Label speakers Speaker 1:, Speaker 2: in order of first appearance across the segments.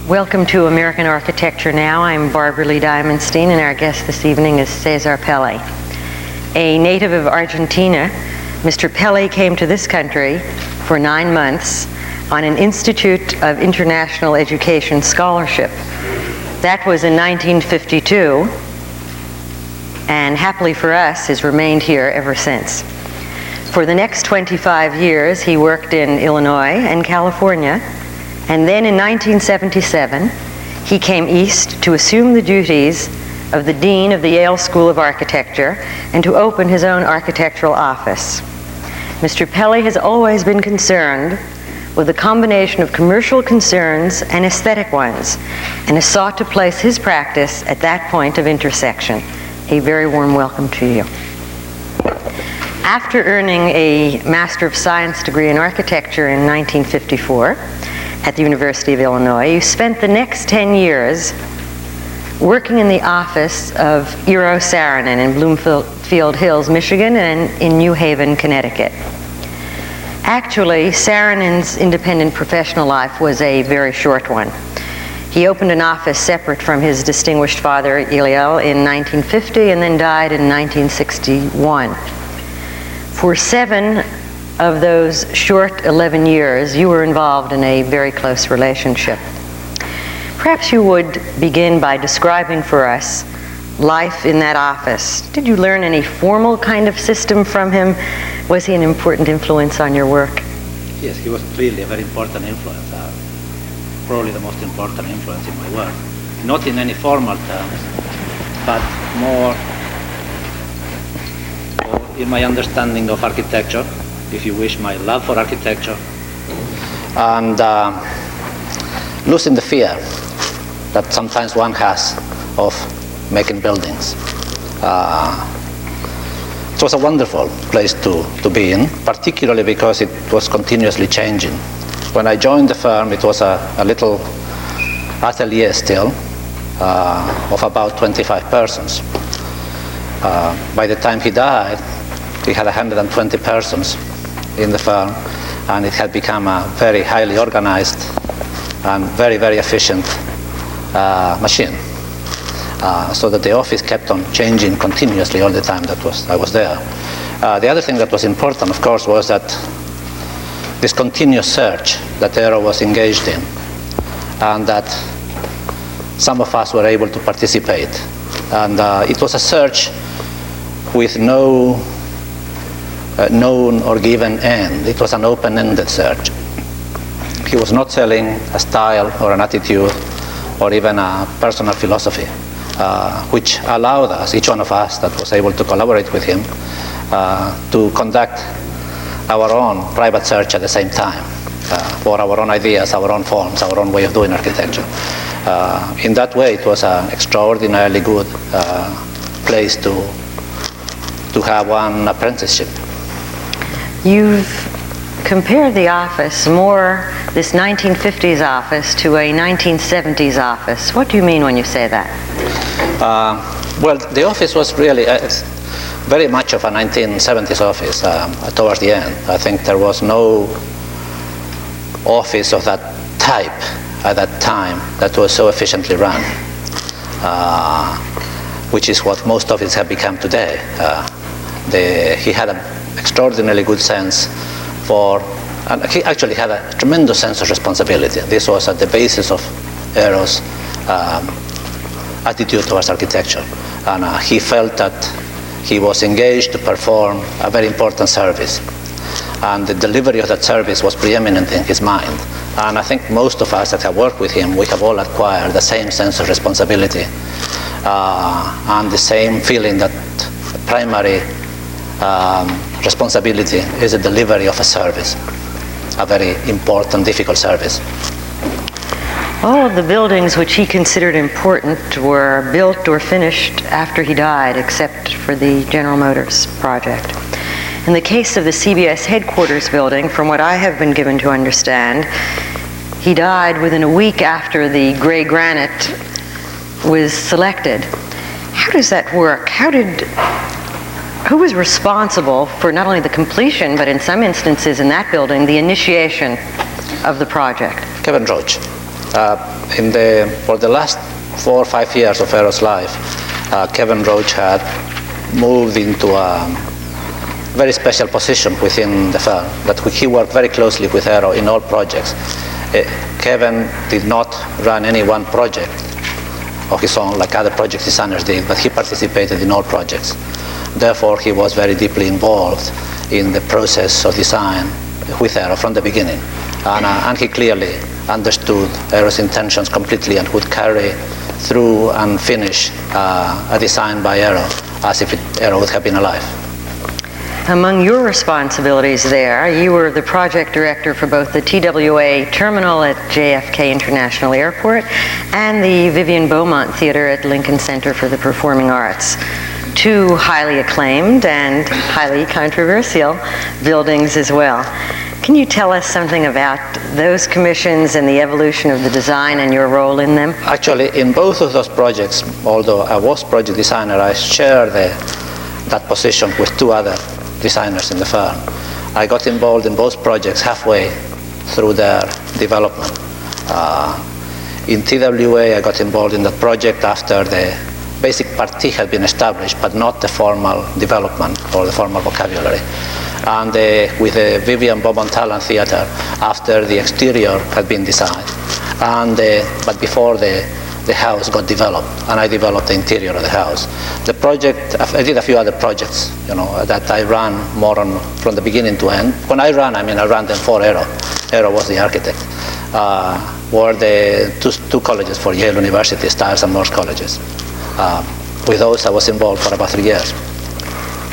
Speaker 1: Welcome to American Architecture Now. I'm Barbara Lee Diamonstein, and our guest this evening is Cesar Pelli. A native of Argentina, Mr. Pelli came to this country for 9 months on an Institute of International Education scholarship. That was in 1952, and happily for us, has remained here ever since. For the next 25 years, he worked in Illinois and California, and then in 1977, he came east to assume the duties of the Dean of the Yale School of Architecture and to open his own architectural office. Mr. Pelli has always been concerned with a combination of commercial concerns and aesthetic ones, and has sought to place his practice at that point of intersection. A very warm welcome to you. After earning a Master of Science degree in architecture in 1954 at the University of Illinois, you spent the next 10 years working in the office of Eero Saarinen in Bloomfield Hills, Michigan, and in New Haven, Connecticut. Actually, Saarinen's independent professional life was a very short one. He opened an office separate from his distinguished father, Eliel, in 1950 and then died in 1961. For 7 of those short 11 years, you were involved in a very close relationship. Perhaps you would begin by describing for us life in that office. Did you learn any formal kind of system from him? Was he an important influence on your work?
Speaker 2: Yes, he was clearly a very important influence, probably the most important influence in my work. Not in any formal terms, but more in my understanding of architecture, if you wish, my love for architecture, and losing the fear that sometimes one has of making buildings. It was a wonderful place to be in, particularly because it was continuously changing. When I joined the firm, it was a little atelier still of about 25 persons. By the time he died, we had 120 persons in the firm, and it had become a very highly organized and very, very efficient machine. So that the office kept on changing continuously all the time I was there. The other thing that was important, of course, was that this continuous search that Eero was engaged in, and that some of us were able to participate. And it was a search with no known or given end. It was an open-ended search. He was not selling a style or an attitude or even a personal philosophy, which allowed us, each one of us that was able to collaborate with him, to conduct our own private search at the same time, for our own ideas, our own forms, our own way of doing architecture. In that way, it was an extraordinarily good place to have one apprenticeship.
Speaker 1: You've compared the office more, this 1950s office, to a 1970s office. What do you mean when you say that?
Speaker 2: Well, the office was really very much of a 1970s office towards the end. I think there was no office of that type at that time that was so efficiently run, which is what most offices have become today. He had an extraordinarily good sense for, and he actually had a tremendous sense of responsibility. This was at the basis of Eero's attitude towards architecture. And he felt that he was engaged to perform a very important service. And the delivery of that service was preeminent in his mind. And I think most of us that have worked with him, we have all acquired the same sense of responsibility and the same feeling that the primary responsibility is the delivery of a service, a very important, difficult service.
Speaker 1: All of the buildings which he considered important were built or finished after he died, except for the General Motors project. In the case of the CBS headquarters building, from what I have been given to understand, he died within a week after the gray granite was selected. How does that work? Who was responsible for not only the completion, but in some instances in that building, the initiation of the project?
Speaker 2: Kevin Roach. for the last 4 or 5 years of Eero's life, Kevin Roach had moved into a very special position within the firm, that he worked very closely with Eero in all projects. Kevin did not run any one project of his own like other project designers did, but he participated in all projects. Therefore, he was very deeply involved in the process of design with Eero from the beginning. And he clearly understood Eero's intentions completely and would carry through and finish a design by Eero as if Eero would have been alive.
Speaker 1: Among your responsibilities there, you were the project director for both the TWA terminal at JFK International Airport and the Vivian Beaumont Theater at Lincoln Center for the Performing Arts. Two highly acclaimed and highly controversial buildings as well. Can you tell us something about those commissions and the evolution of the design and your role in them?
Speaker 2: Actually, in both of those projects, although I was project designer, I shared that position with 2 other designers in the firm. I got involved in both projects halfway through their development. In TWA, I got involved in the project after the basic partie had been established, but not the formal development or the formal vocabulary. And with the Vivian Beaumont Talent Theatre, after the exterior had been designed, but before the house got developed, and I developed the interior of the house. The project, I did a few other projects, that I ran more on from the beginning to end. When I ran, I ran them for Eero. Eero was the architect. Were the two colleges for Yale University, Stiles and Morse colleges. With those, I was involved for about 3 years.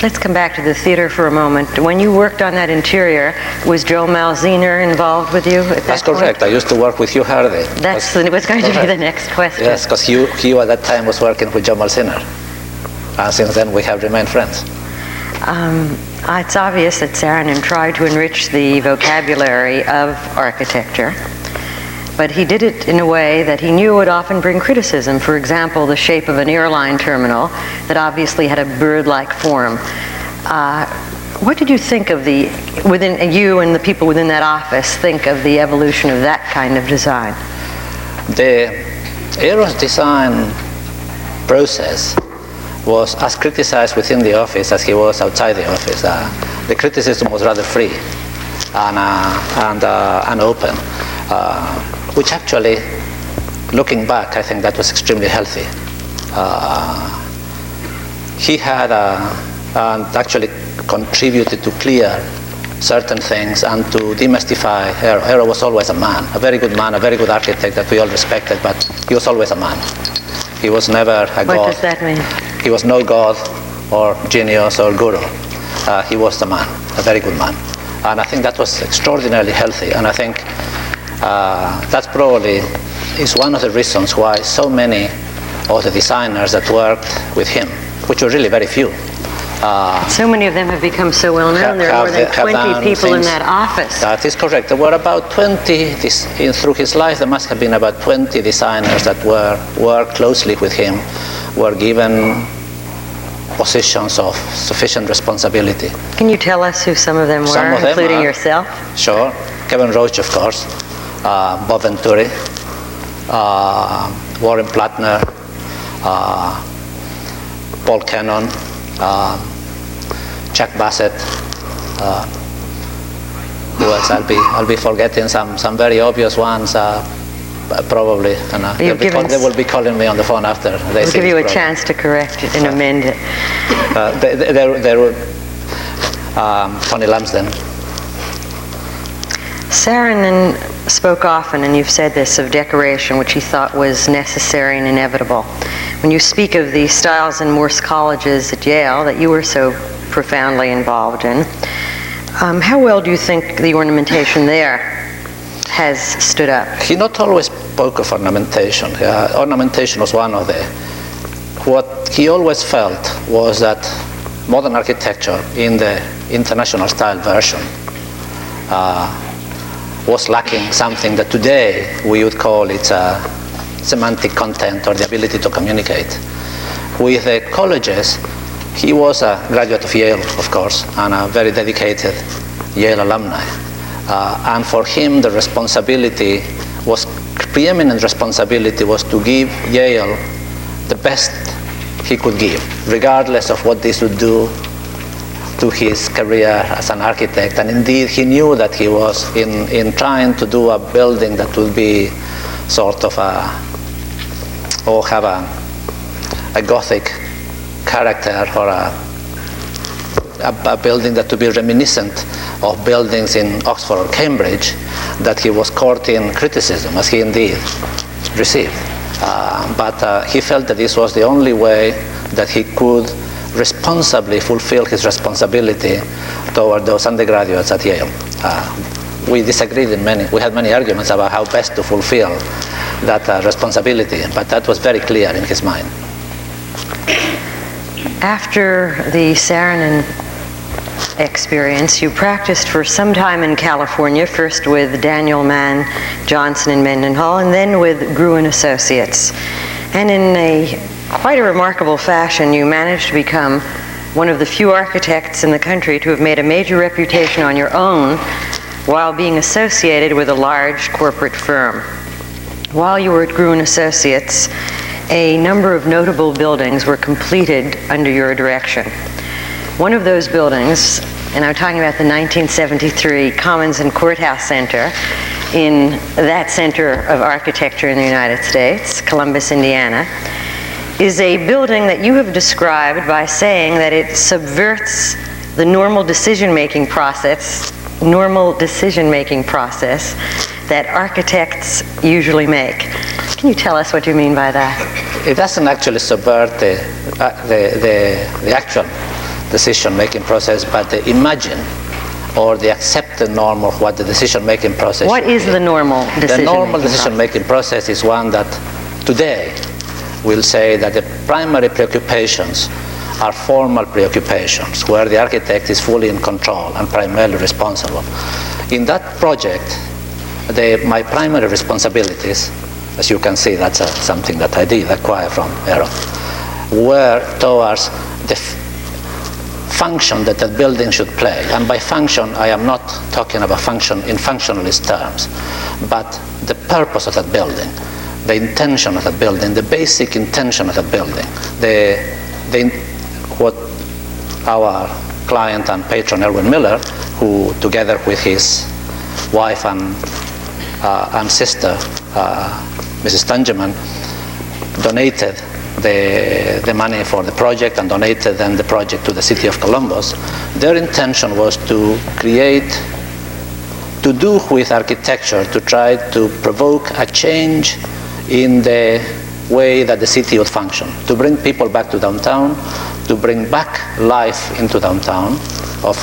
Speaker 1: Let's come back to the theater for a moment. When you worked on that interior, was Joe Malziner involved with you at that point?
Speaker 2: That's correct. I used to work with Hugh Hardy.
Speaker 1: That was going to be the next question.
Speaker 2: Yes, because Hugh at that time was working with Joe Malziner. And since then, we have remained friends.
Speaker 1: It's obvious that Saarinen tried to enrich the vocabulary of architecture, but he did it in a way that he knew would often bring criticism. For example, the shape of an airline terminal that obviously had a bird-like form. What did you think of you and the people within that office think of the evolution of that kind of design?
Speaker 2: The Eero's design process was as criticized within the office as he was outside the office. The criticism was rather free and open. Which actually, looking back, I think that was extremely healthy. He had and actually contributed to clear certain things and to demystify Eero. Eero was always a man, a very good architect that we all respected, but he was always a man. He was never a god.
Speaker 1: What does that mean?
Speaker 2: He was no god or genius or guru. He was a man, a very good man. And I think that was extraordinarily healthy, and I think that probably is one of the reasons why so many of the designers that worked with him, which were really very few.
Speaker 1: So many of them have become so well known. There are more than 20 people in that office.
Speaker 2: That is correct. There were about 20, through his life, there must have been about 20 designers that worked closely with him, were given positions of sufficient responsibility.
Speaker 1: Can you tell us who some of them were, including yourself?
Speaker 2: Sure. Kevin Roach, of course. Bob Venturi, Warren Plattner, Paul Cannon, Chuck Bassett. Who else? I'll be forgetting some very obvious ones. Probably, and they will be calling me on the phone after.
Speaker 1: We'll give you a chance to correct it and amend it.
Speaker 2: There were Tony Lumsden.
Speaker 1: Saarinen spoke often, and you've said this, of decoration, which he thought was necessary and inevitable. When you speak of the Stiles and Morse colleges at Yale that you were so profoundly involved in, how well do you think the ornamentation there has stood up?
Speaker 2: He not always spoke of ornamentation. Ornamentation was one of what he always felt was that modern architecture in the international style version was lacking something that today we would call its semantic content or the ability to communicate. With the colleges, he was a graduate of Yale, of course, and a very dedicated Yale alumni. And for him, the responsibility was preeminent responsibility was to give Yale the best he could give, regardless of what this would do to his career as an architect. And indeed, he knew that he was in trying to do a building that would be sort of have a Gothic character, or a building that would be reminiscent of buildings in Oxford or Cambridge, that he was courting criticism, as he indeed received. But he felt that this was the only way that he could responsibly fulfill his responsibility toward those undergraduates at Yale. We disagreed we had many arguments about how best to fulfill that responsibility, but that was very clear in his mind.
Speaker 1: After the Saarinen experience, you practiced for some time in California, first with Daniel Mann Johnson in Mendenhall, and then with Gruen Associates. And in quite a remarkable fashion, you managed to become one of the few architects in the country to have made a major reputation on your own while being associated with a large corporate firm. While you were at Gruen Associates, a number of notable buildings were completed under your direction. One of those buildings, and I'm talking about the 1973 Commons and Courthouse Center in that center of architecture in the United States, Columbus, Indiana, is a building that you have described by saying that it subverts the normal decision-making process that architects usually make. Can you tell us what you mean by that?
Speaker 2: It doesn't actually subvert the actual decision-making process, but the imagined or the accepted norm of what the decision-making process
Speaker 1: What is the normal decision-making process?
Speaker 2: The normal decision-making process is one that today we'll say that the primary preoccupations are formal preoccupations, where the architect is fully in control and primarily responsible. In that project, my primary responsibilities, as you can see, that's something that I did acquire from Eero, were towards the function that that building should play. And by function, I am not talking about function in functionalist terms, but the purpose of that building, the intention of that building, the basic intention of that building, what our client and patron Erwin Miller, who together with his wife and sister, Mrs. Tungeman, donated the money for the project and donated then the project to the city of Columbus. Their intention was to do with architecture, to try to provoke a change in the way that the city would function, to bring people back to downtown, to bring back life into downtown of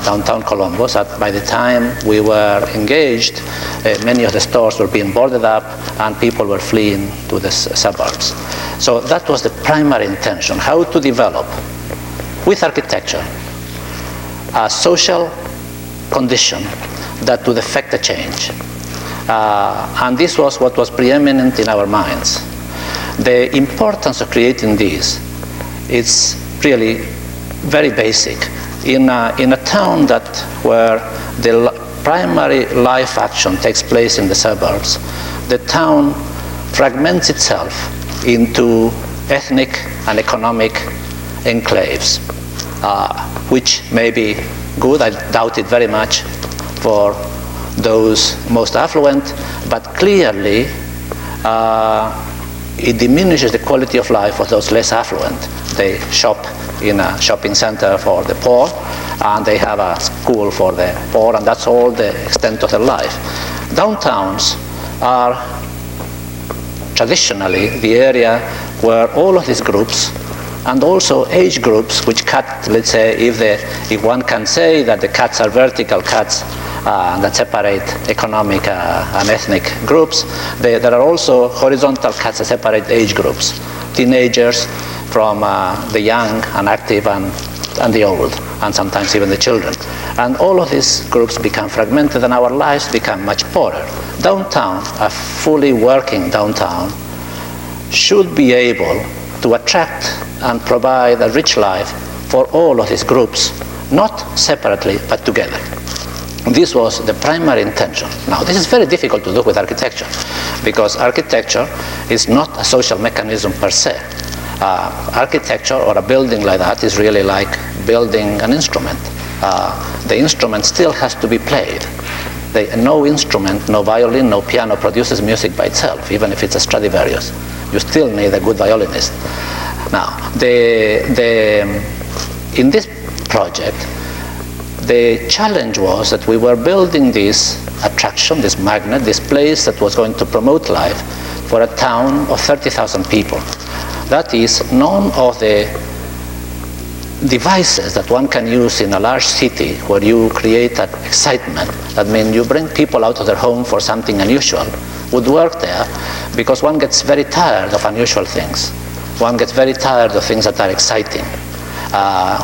Speaker 2: downtown Columbus. By the time we were engaged, many of the stores were being boarded up and people were fleeing to the suburbs. So that was the primary intention, how to develop with architecture a social condition that would affect a change. And this was what was preeminent in our minds. The importance of creating this is really very basic. In a town where the primary life action takes place in the suburbs, the town fragments itself into ethnic and economic enclaves, which may be good, I doubt it very much, for those most affluent, but clearly it diminishes the quality of life of those less affluent. They shop in a shopping center for the poor, and they have a school for the poor, and that's all the extent of their life. Downtowns are traditionally the area where all of these groups, and also age groups, which cut, let's say, if one can say that the cuts are vertical cuts that separate economic and ethnic groups, there are also horizontal cuts that separate age groups, teenagers from the young and active and the old, and sometimes even the children. And all of these groups become fragmented and our lives become much poorer. Downtown, a fully working downtown, should be able to attract and provide a rich life for all of these groups, not separately, but together. This was the primary intention. Now, this is very difficult to do with architecture, because architecture is not a social mechanism per se. Architecture or a building like that is really like building an instrument. The instrument still has to be played. No instrument, no violin, no piano produces music by itself, even if it's a Stradivarius. You still need a good violinist. Now, in this project, the challenge was that we were building this attraction, this magnet, this place that was going to promote life for a town of 30,000 people. That is, none of the devices that one can use in a large city where you create an excitement, that means you bring people out of their home for something unusual, would work there, because one gets very tired of unusual things. One gets very tired of things that are exciting.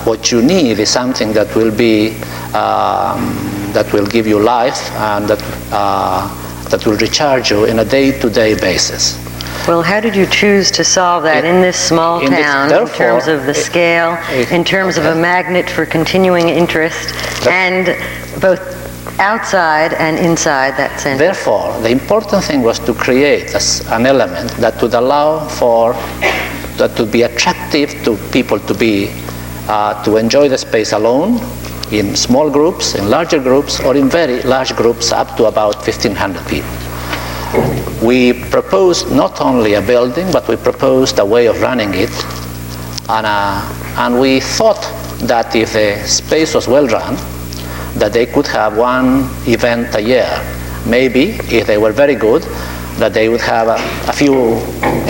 Speaker 2: What you need is something that will be that will give you life and that will recharge you in a day-to-day basis.
Speaker 1: Well, how did you choose to solve that in this small town, in terms of the scale, in terms of a magnet for continuing interest, and both outside and inside that center?
Speaker 2: Therefore, the important thing was to create an element that would allow for that to be attractive to people to enjoy the space alone, in small groups, in larger groups, or in very large groups up to about 1,500 people. We proposed not only a building, but we proposed a way of running it, and we thought that if the space was well run, that they could have one event a year. Maybe, if they were very good, that they would have a few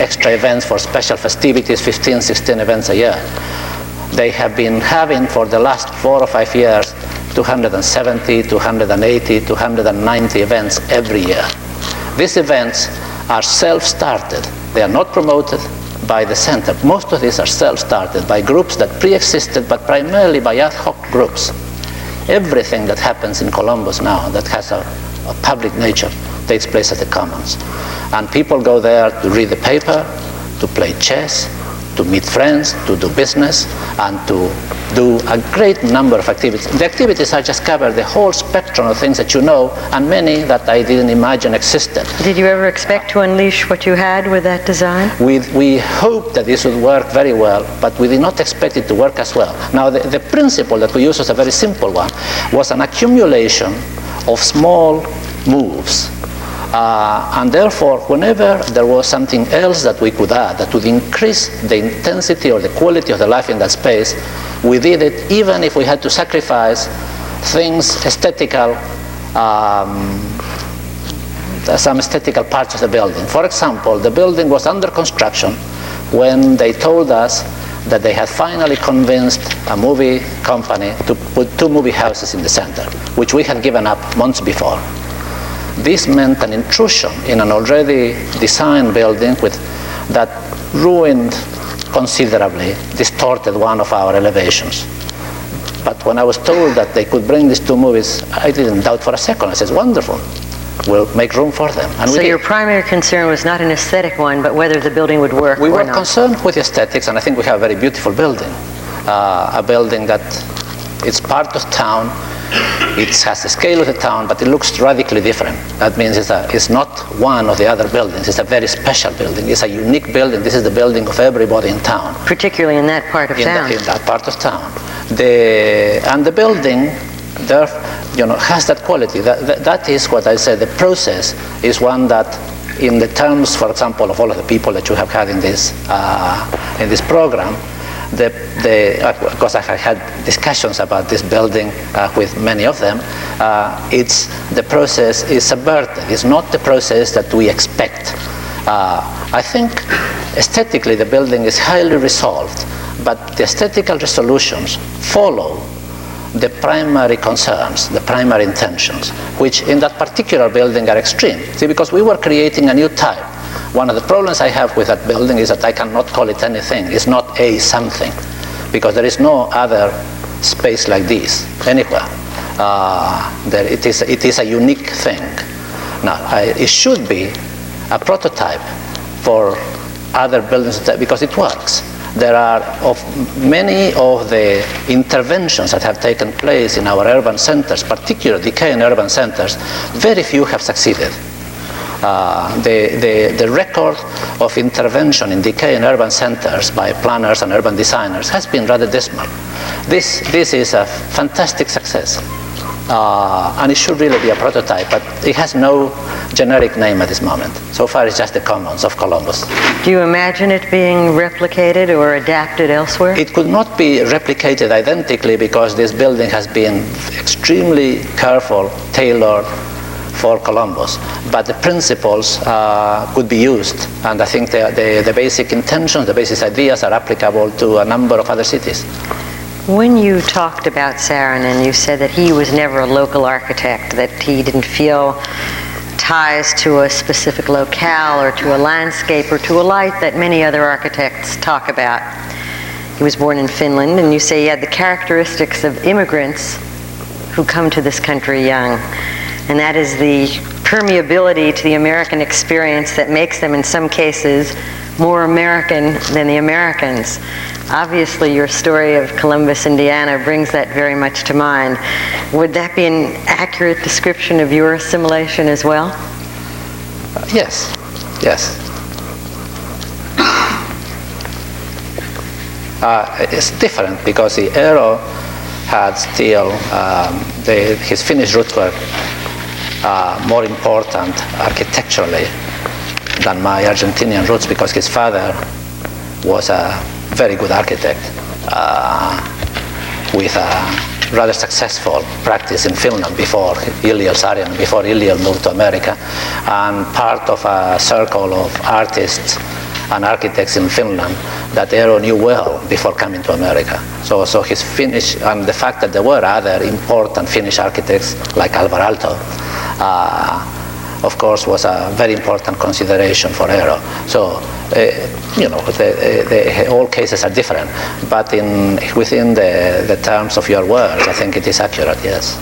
Speaker 2: extra events for special festivities, 15, 16 events a year. They have been having for the last 4 or 5 years 270, 280, 290 events every year. These events are self-started. They are not promoted by the center. Most of these are self-started by groups that pre-existed, but primarily by ad hoc groups. Everything that happens in Columbus now that has a public nature takes place at the Commons. And people go there to read the paper, to play chess, to meet friends, to do business, and to do a great number of activities. The activities I just covered the whole spectrum of things that you know, and many that I didn't imagine existed.
Speaker 1: Did you ever expect to unleash what you had with that design?
Speaker 2: We hoped that this would work very well, but we did not expect it to work as well. Now, the principle that we used was a very simple one, was an accumulation of small moves. And therefore, whenever there was something else that we could add that would increase the intensity or the quality of the life in that space, we did it even if we had to sacrifice things, some aesthetical parts of the building. For example, the building was under construction when they told us that they had finally convinced a movie company to put 2 movie houses in the center, which we had given up months before. This meant an intrusion in an already designed building that ruined considerably, distorted one of our elevations. But when I was told that they could bring these 2 movies, I didn't doubt for a second. I said, wonderful, we'll make room for them. And
Speaker 1: so your primary concern was not an aesthetic one, but whether the building would work or not?
Speaker 2: We were concerned with the aesthetics, and I think we have a very beautiful building. A building that it's part of town. It has the scale of the town, but it looks radically different. That means it's not one of the other buildings. It's a very special building. It's a unique building. This is the building of everybody in town.
Speaker 1: Particularly in that part of town.
Speaker 2: In that part of town. And the building there, has that quality. That is what I said. The process is one that, in the terms, for example, of all of the people that you have had in this program, because I had discussions about this building with many of them, the process is subverted. It's not the process that we expect. I think aesthetically the building is highly resolved, but the aesthetical resolutions follow the primary concerns, the primary intentions, which in that particular building are extreme. See, because we were creating a new type. One of the problems I have with that building is that I cannot call it anything. It's not a something, because there is no other space like this anywhere. It is a unique thing. Now, it should be a prototype for other buildings because it works. there are many of the interventions that have taken place in our urban centers, particularly decaying urban centers, very few have succeeded. The record of intervention in decaying urban centers by planners and urban designers has been rather dismal. This is a fantastic success, and it should really be a prototype, but it has no generic name at this moment. So far it's just the commons of Columbus.
Speaker 1: Do you imagine it being replicated or adapted elsewhere?
Speaker 2: It could not be replicated identically because this building has been extremely careful, tailored for Columbus, but the principles could be used, and I think the basic intentions, the basic ideas are applicable to a number of other cities.
Speaker 1: When you talked about Saarinen, you said that he was never a local architect, that he didn't feel ties to a specific locale or to a landscape or to a light that many other architects talk about. He was born in Finland, and you say he had the characteristics of immigrants who come to this country young. And that is the permeability to the American experience that makes them, in some cases, more American than the Americans. Obviously, your story of Columbus, Indiana brings that very much to mind. Would that be an accurate description of your assimilation as well?
Speaker 2: Yes, yes. It's different because the Eero had still, his Finnish roots were more important architecturally than my Argentinian roots, because his father was a very good architect with a rather successful practice in Finland before Ilja Saarinen, before Ilja moved to America, and part of a circle of artists and architects in Finland that Eero knew well before coming to America. So his Finnish, and the fact that there were other important Finnish architects like Alvar Aalto, of course, was a very important consideration for Eero. So, all cases are different, but within the terms of your words, I think it is accurate, yes.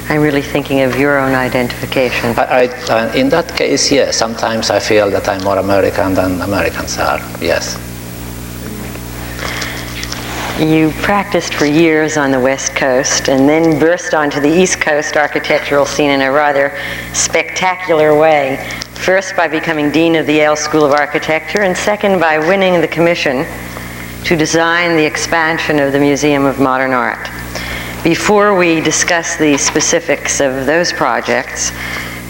Speaker 1: I'm really thinking of your own identification.
Speaker 2: In that case, yes. Sometimes I feel that I'm more American than Americans are, yes.
Speaker 1: You practiced for years on the West Coast and then burst onto the East Coast architectural scene in a rather spectacular way. First by becoming Dean of the Yale School of Architecture, and second by winning the commission to design the expansion of the Museum of Modern Art. Before we discuss the specifics of those projects,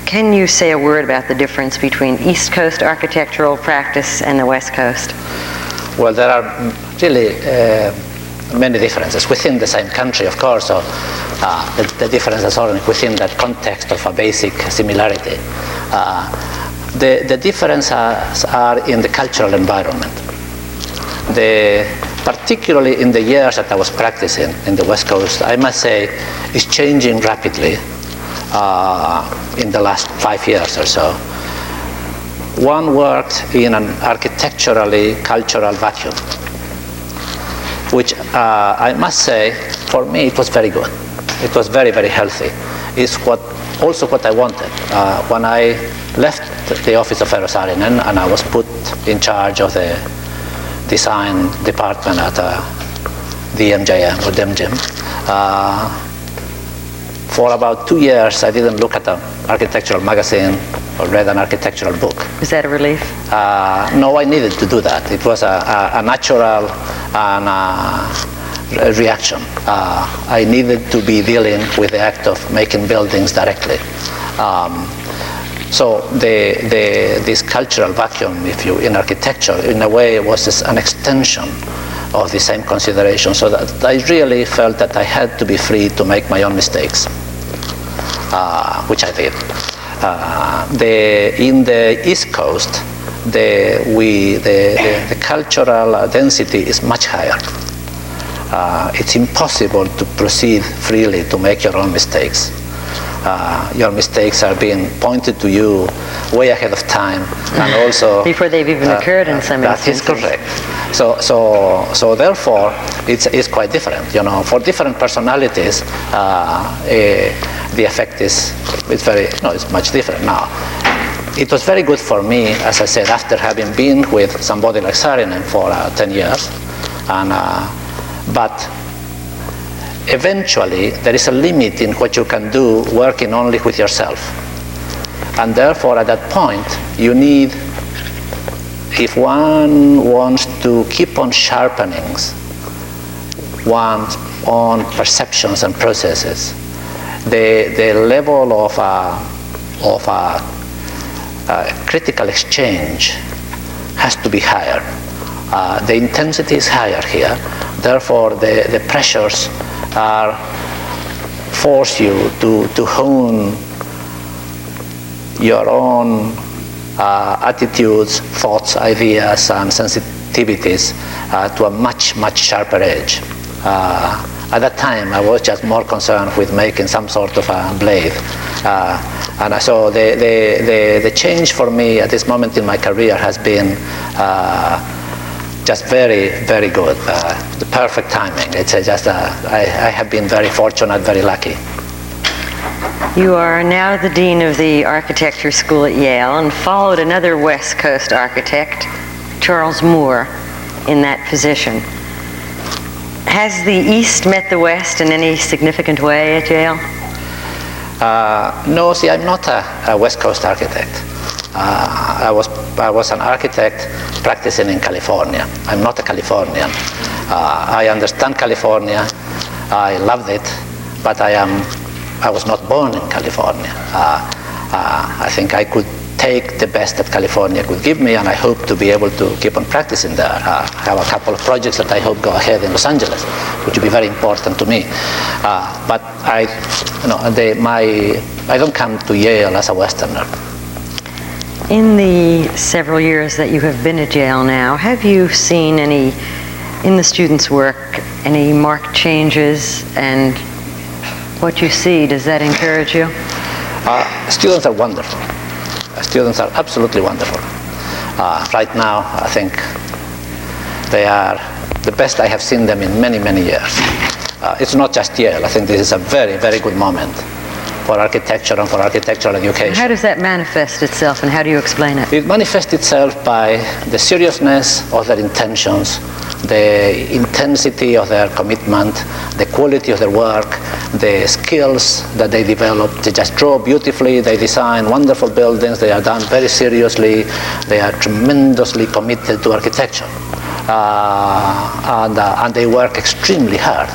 Speaker 1: can you say a word about the difference between East Coast architectural practice and the West Coast?
Speaker 2: Well, there are really many differences within the same country, of course. So the differences are within that context of a basic similarity. The differences are in the cultural environment. Particularly in the years that I was practicing in the West Coast, I must say, is changing rapidly in the last 5 years or so. One worked in an architecturally cultural vacuum, which I must say, for me, it was very good. It was very, very healthy. It's also what I wanted. When I left the office of Eero Saarinen and I was put in charge of the design department at the MJM or DEMGIM, for about 2 years I didn't look at an architectural magazine or read an architectural book.
Speaker 1: Is that a relief?
Speaker 2: No, I needed to do that. It was a natural reaction. I needed to be dealing with the act of making buildings directly. So this cultural vacuum, in architecture, in a way, was an extension of the same consideration, so that I really felt that I had to be free to make my own mistakes, which I did. In the East Coast, the cultural density is much higher. It's impossible to proceed freely to make your own mistakes. Your mistakes are being pointed to you way ahead of time, and also
Speaker 1: before they've even occurred in some instances.
Speaker 2: That is correct. So therefore, it's quite different. For different personalities, the effect is it's much different. Now, it was very good for me, as I said, after having been with somebody like Saarinen for 10 years. But eventually, there is a limit in what you can do working only with yourself. And therefore, at that point, you need, if one wants to keep on sharpening one's own perceptions and processes, the level of critical exchange has to be higher. The intensity is higher here. Therefore, the pressures force you to hone your own attitudes, thoughts, ideas, and sensitivities to a much, much sharper edge. At that time, I was just more concerned with making some sort of a blade. And so the change for me at this moment in my career has been just very, very good. The perfect timing. It's I have been very fortunate, very lucky.
Speaker 1: You are now the Dean of the Architecture School at Yale and followed another West Coast architect, Charles Moore, in that position. Has the East met the West in any significant way at Yale?
Speaker 2: No, see, I'm not a West Coast architect. I was an architect practicing in California. I'm not a Californian. I understand California. I loved it, but I was not born in California. I think I could take the best that California could give me, and I hope to be able to keep on practicing there. I have a couple of projects that I hope go ahead in Los Angeles, which will be very important to me. But I don't come to Yale as a Westerner.
Speaker 1: In the several years that you have been at Yale now, have you seen any, in the students' work, any marked changes? And what you see, does that encourage you?
Speaker 2: Students are wonderful. Students are absolutely wonderful. Right now, I think they are the best I have seen them in many, many years. It's not just Yale. I think this is a very, very good moment for architecture and for architectural education.
Speaker 1: How does that manifest itself, and how do you explain it?
Speaker 2: It manifests itself by the seriousness of their intentions, the intensity of their commitment, the quality of their work, the skills that they develop. They just draw beautifully, they design wonderful buildings, they are done very seriously, they are tremendously committed to architecture. And they work extremely hard.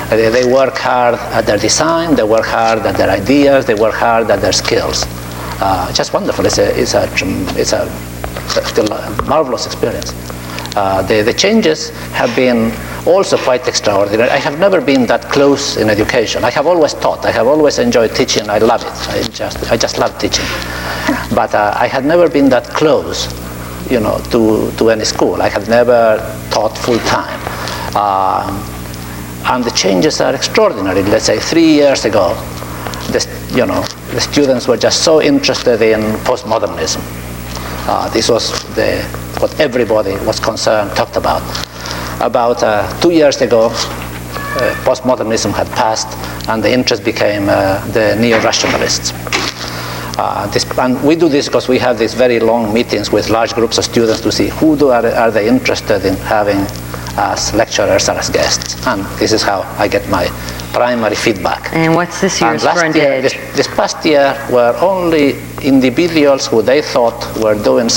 Speaker 2: They work hard at their design, they work hard at their ideas, they work hard at their skills. Just wonderful. It's a marvelous experience. The changes have been also quite extraordinary. I have never been that close in education. I have always taught. I have always enjoyed teaching. I love it. I just love teaching. But I had never been that close, to any school. I had never taught full time. And the changes are extraordinary. Let's say 3 years ago, the students were just so interested in postmodernism. This was what everybody was concerned, talked about. About 2 years ago, postmodernism had passed, and the interest became the neo-rationalists. And we do this because we have these very long meetings with large groups of students to see who are they interested in having as lecturers or as guests. And this is how I get my primary feedback.
Speaker 1: And what's this year's front edge?
Speaker 2: This past year were only individuals who they thought were doing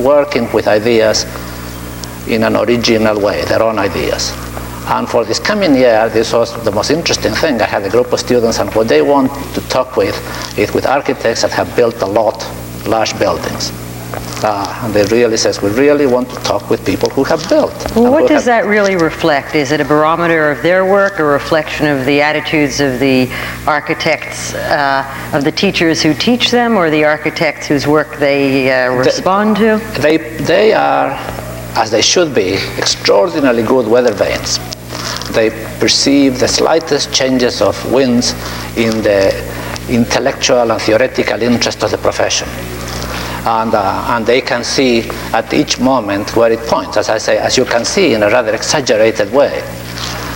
Speaker 2: working with ideas in an original way, their own ideas. And for this coming year, this was the most interesting thing. I had a group of students, and what they want to talk with is with architects that have built large buildings. And they really says, we really want to talk with people who have built.
Speaker 1: Well, what does that really reflect? Is it a barometer of their work, a reflection of the attitudes of the architects, of the teachers who teach them, or the architects whose work they respond to?
Speaker 2: They are, as they should be, extraordinarily good weather vanes. They perceive the slightest changes of winds in the intellectual and theoretical interest of the profession. And they can see at each moment where it points, as I say, as you can see in a rather exaggerated way.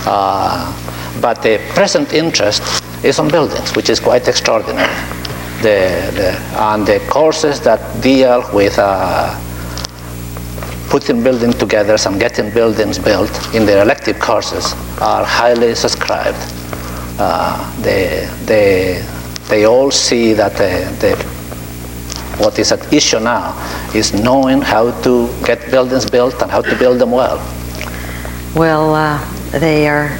Speaker 2: But the present interest is on buildings, which is quite extraordinary. And the courses that deal with putting buildings together and getting buildings built in their elective courses are highly subscribed. They all see that what is at issue now is knowing how to get buildings built and how to build them well.
Speaker 1: Well, they are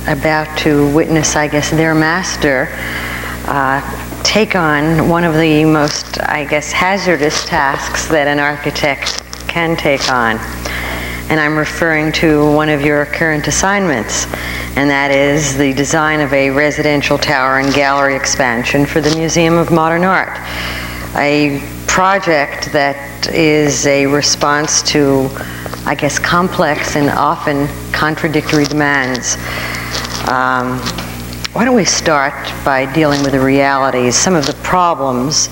Speaker 1: about to witness, I guess, their master take on one of the most, I guess, hazardous tasks that an architect can take on. And I'm referring to one of your current assignments, and that is the design of a residential tower and gallery expansion for the Museum of Modern Art. A project that is a response to, I guess, complex and often contradictory demands. Why don't we start by dealing with the realities, some of the problems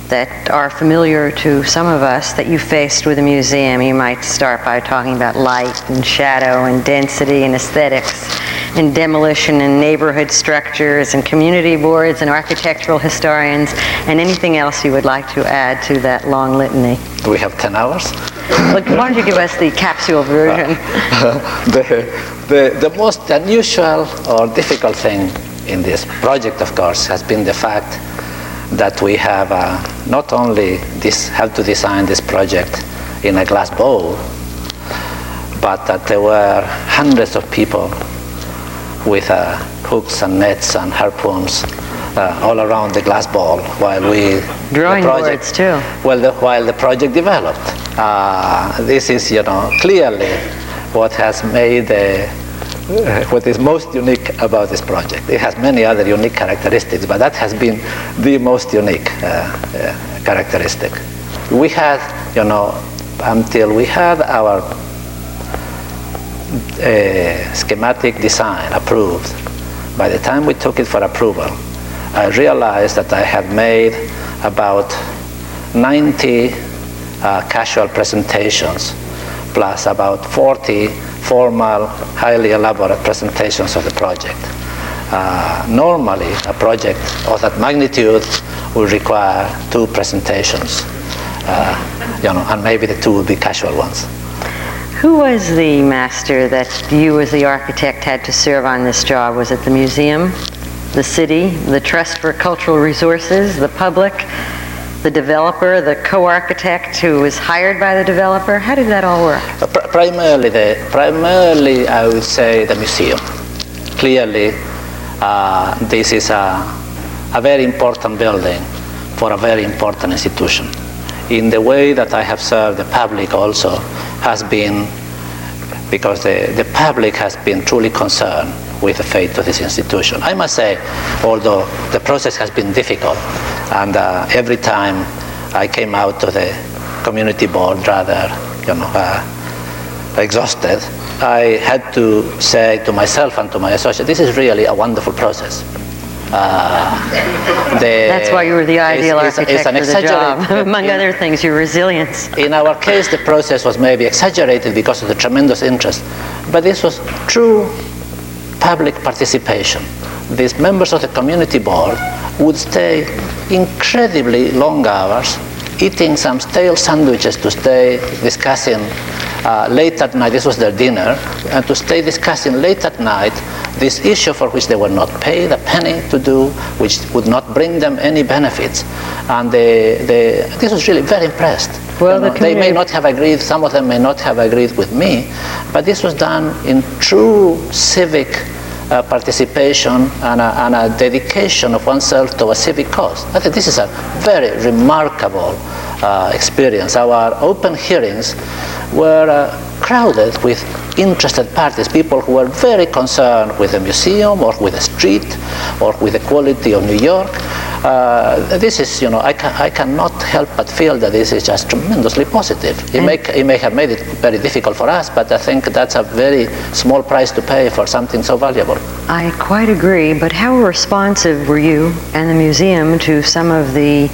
Speaker 1: that are familiar to some of us that you faced with a museum. You might start by talking about light and shadow and density and aesthetics and demolition and neighborhood structures and community boards and architectural historians and anything else you would like to add to that long litany.
Speaker 2: Do we have 10 hours?
Speaker 1: Look, why don't you give us the capsule version?
Speaker 2: The most unusual or difficult thing in this project, of course, has been the fact that we have not only have to design this project in a glass bowl, but that there were hundreds of people with hooks and nets and harpoons all around the glass bowl while we
Speaker 1: drawing boards too.
Speaker 2: While the project developed. This is, clearly what has made what is most unique about this project. It has many other unique characteristics, but that has been the most unique characteristic. We had, until we had our schematic design approved, by the time we took it for approval, I realized that I had made about 90 casual presentations, plus about 40 formal, highly elaborate presentations of the project. Normally, a project of that magnitude will require 2 presentations, and maybe the 2 would be casual ones.
Speaker 1: Who was the master that you as the architect had to serve on this job? Was it the museum, the city, the Trust for Cultural Resources, the public, the developer, the co-architect who was hired by the developer? How did that all work?
Speaker 2: Primarily, I would say the museum. Clearly, this is a very important building for a very important institution. In the way that I have served the public also has been because the public has been truly concerned with the fate of this institution. I must say, although the process has been difficult, and every time I came out to the community board rather, exhausted, I had to say to myself and to my associate, this is really a wonderful process.
Speaker 1: That's why you were the ideal architect for the job, among other things, your resilience.
Speaker 2: In our case, the process was maybe exaggerated because of the tremendous interest, but this was true public participation. These members of the community board would stay incredibly long hours, eating some stale sandwiches to stay discussing late at night. This was their dinner, and to stay discussing late at night this issue for which they were not paid a penny to do, which would not bring them any benefits. And this was really very impressed.
Speaker 1: Well,
Speaker 2: they may not have agreed, some of them may not have agreed with me, but this was done in true civic participation and a dedication of oneself to a civic cause. I think this is a very remarkable experience. Our open hearings were crowded with interested parties, people who were very concerned with the museum or with the street or with the quality of New York. This is, I cannot help but feel that this is just tremendously positive. It may have made it very difficult for us, but I think that's a very small price to pay for something so valuable.
Speaker 1: I quite agree, but how responsive were you and the museum to some of the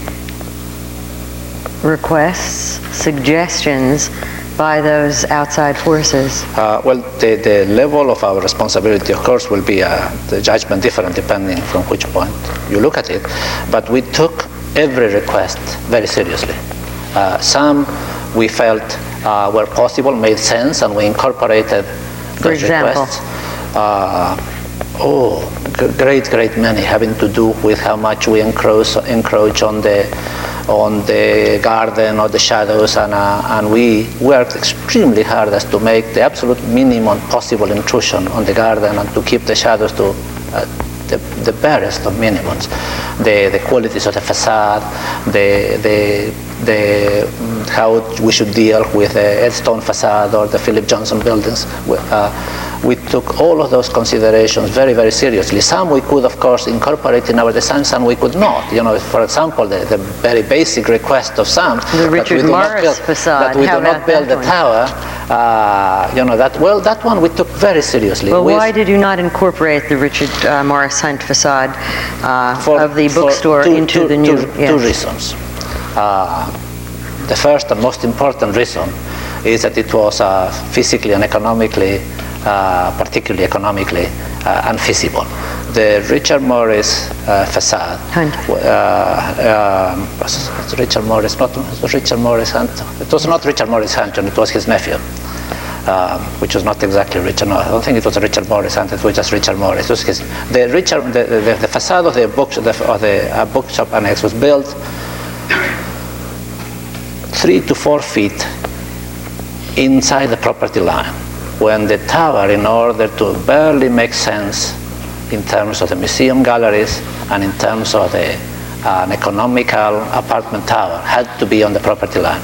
Speaker 1: requests, suggestions by those outside forces?
Speaker 2: Well, the level of our responsibility, of course, will be the judgment different depending from which point you look at it. But we took every request very seriously. Some we felt where possible, made sense, and we incorporated those requests. Great many, having to do with how much we encroach on the garden or the shadows, and we worked extremely hard as to make the absolute minimum possible intrusion on the garden and to keep the shadows to the barest of minimums. The qualities of the facade, how we should deal with the Edstone facade or the Philip Johnson buildings. We took all of those considerations very, very seriously. Some we could, of course, incorporate in our design, some we could not. You know, for example, the very basic request of some
Speaker 1: the Richard Morris facade.
Speaker 2: That we do not build the tower. That one we took very seriously.
Speaker 1: Well, why did you not incorporate the Richard Morris Hunt facade of the bookstore into the new?
Speaker 2: Two reasons. The first and most important reason is that it was physically and economically, particularly economically, unfeasible. The Richard Morris facade, Richard Morris, not Richard Morris Hunt. It was not Richard Morris Hunter, it was his nephew, which was not exactly Richard. No, I don't think it was Richard Morris Hunt. It was just Richard Morris. It was his. The facade of the bookshop annex was built 3 to 4 feet inside the property line, when the tower, in order to barely make sense in terms of the museum galleries and in terms of an economical apartment tower, had to be on the property line.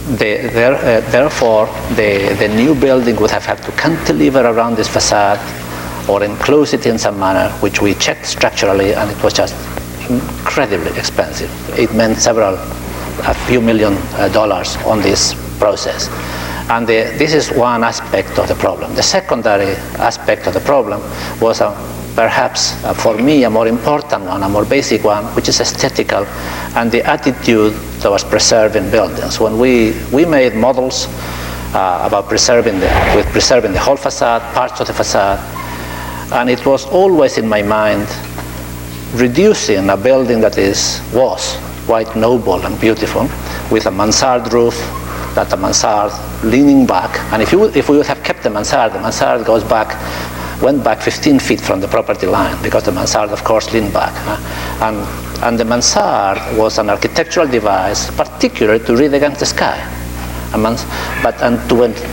Speaker 2: Therefore, the new building would have had to cantilever around this facade or enclose it in some manner, which we checked structurally, and it was just incredibly expensive. It meant a few $million on this process. And this is one aspect of the problem. The secondary aspect of the problem was perhaps for me a more important one, a more basic one, which is aesthetical, and the attitude towards preserving buildings. When we made models about preserving the whole facade, parts of the facade, and it was always in my mind reducing a building that was quite noble and beautiful, with a mansard roof, that the mansard leaning back, and if we would have kept the mansard went back 15 feet from the property line, because the mansard, of course, leaned back. And the mansard was an architectural device, particularly to read against the sky.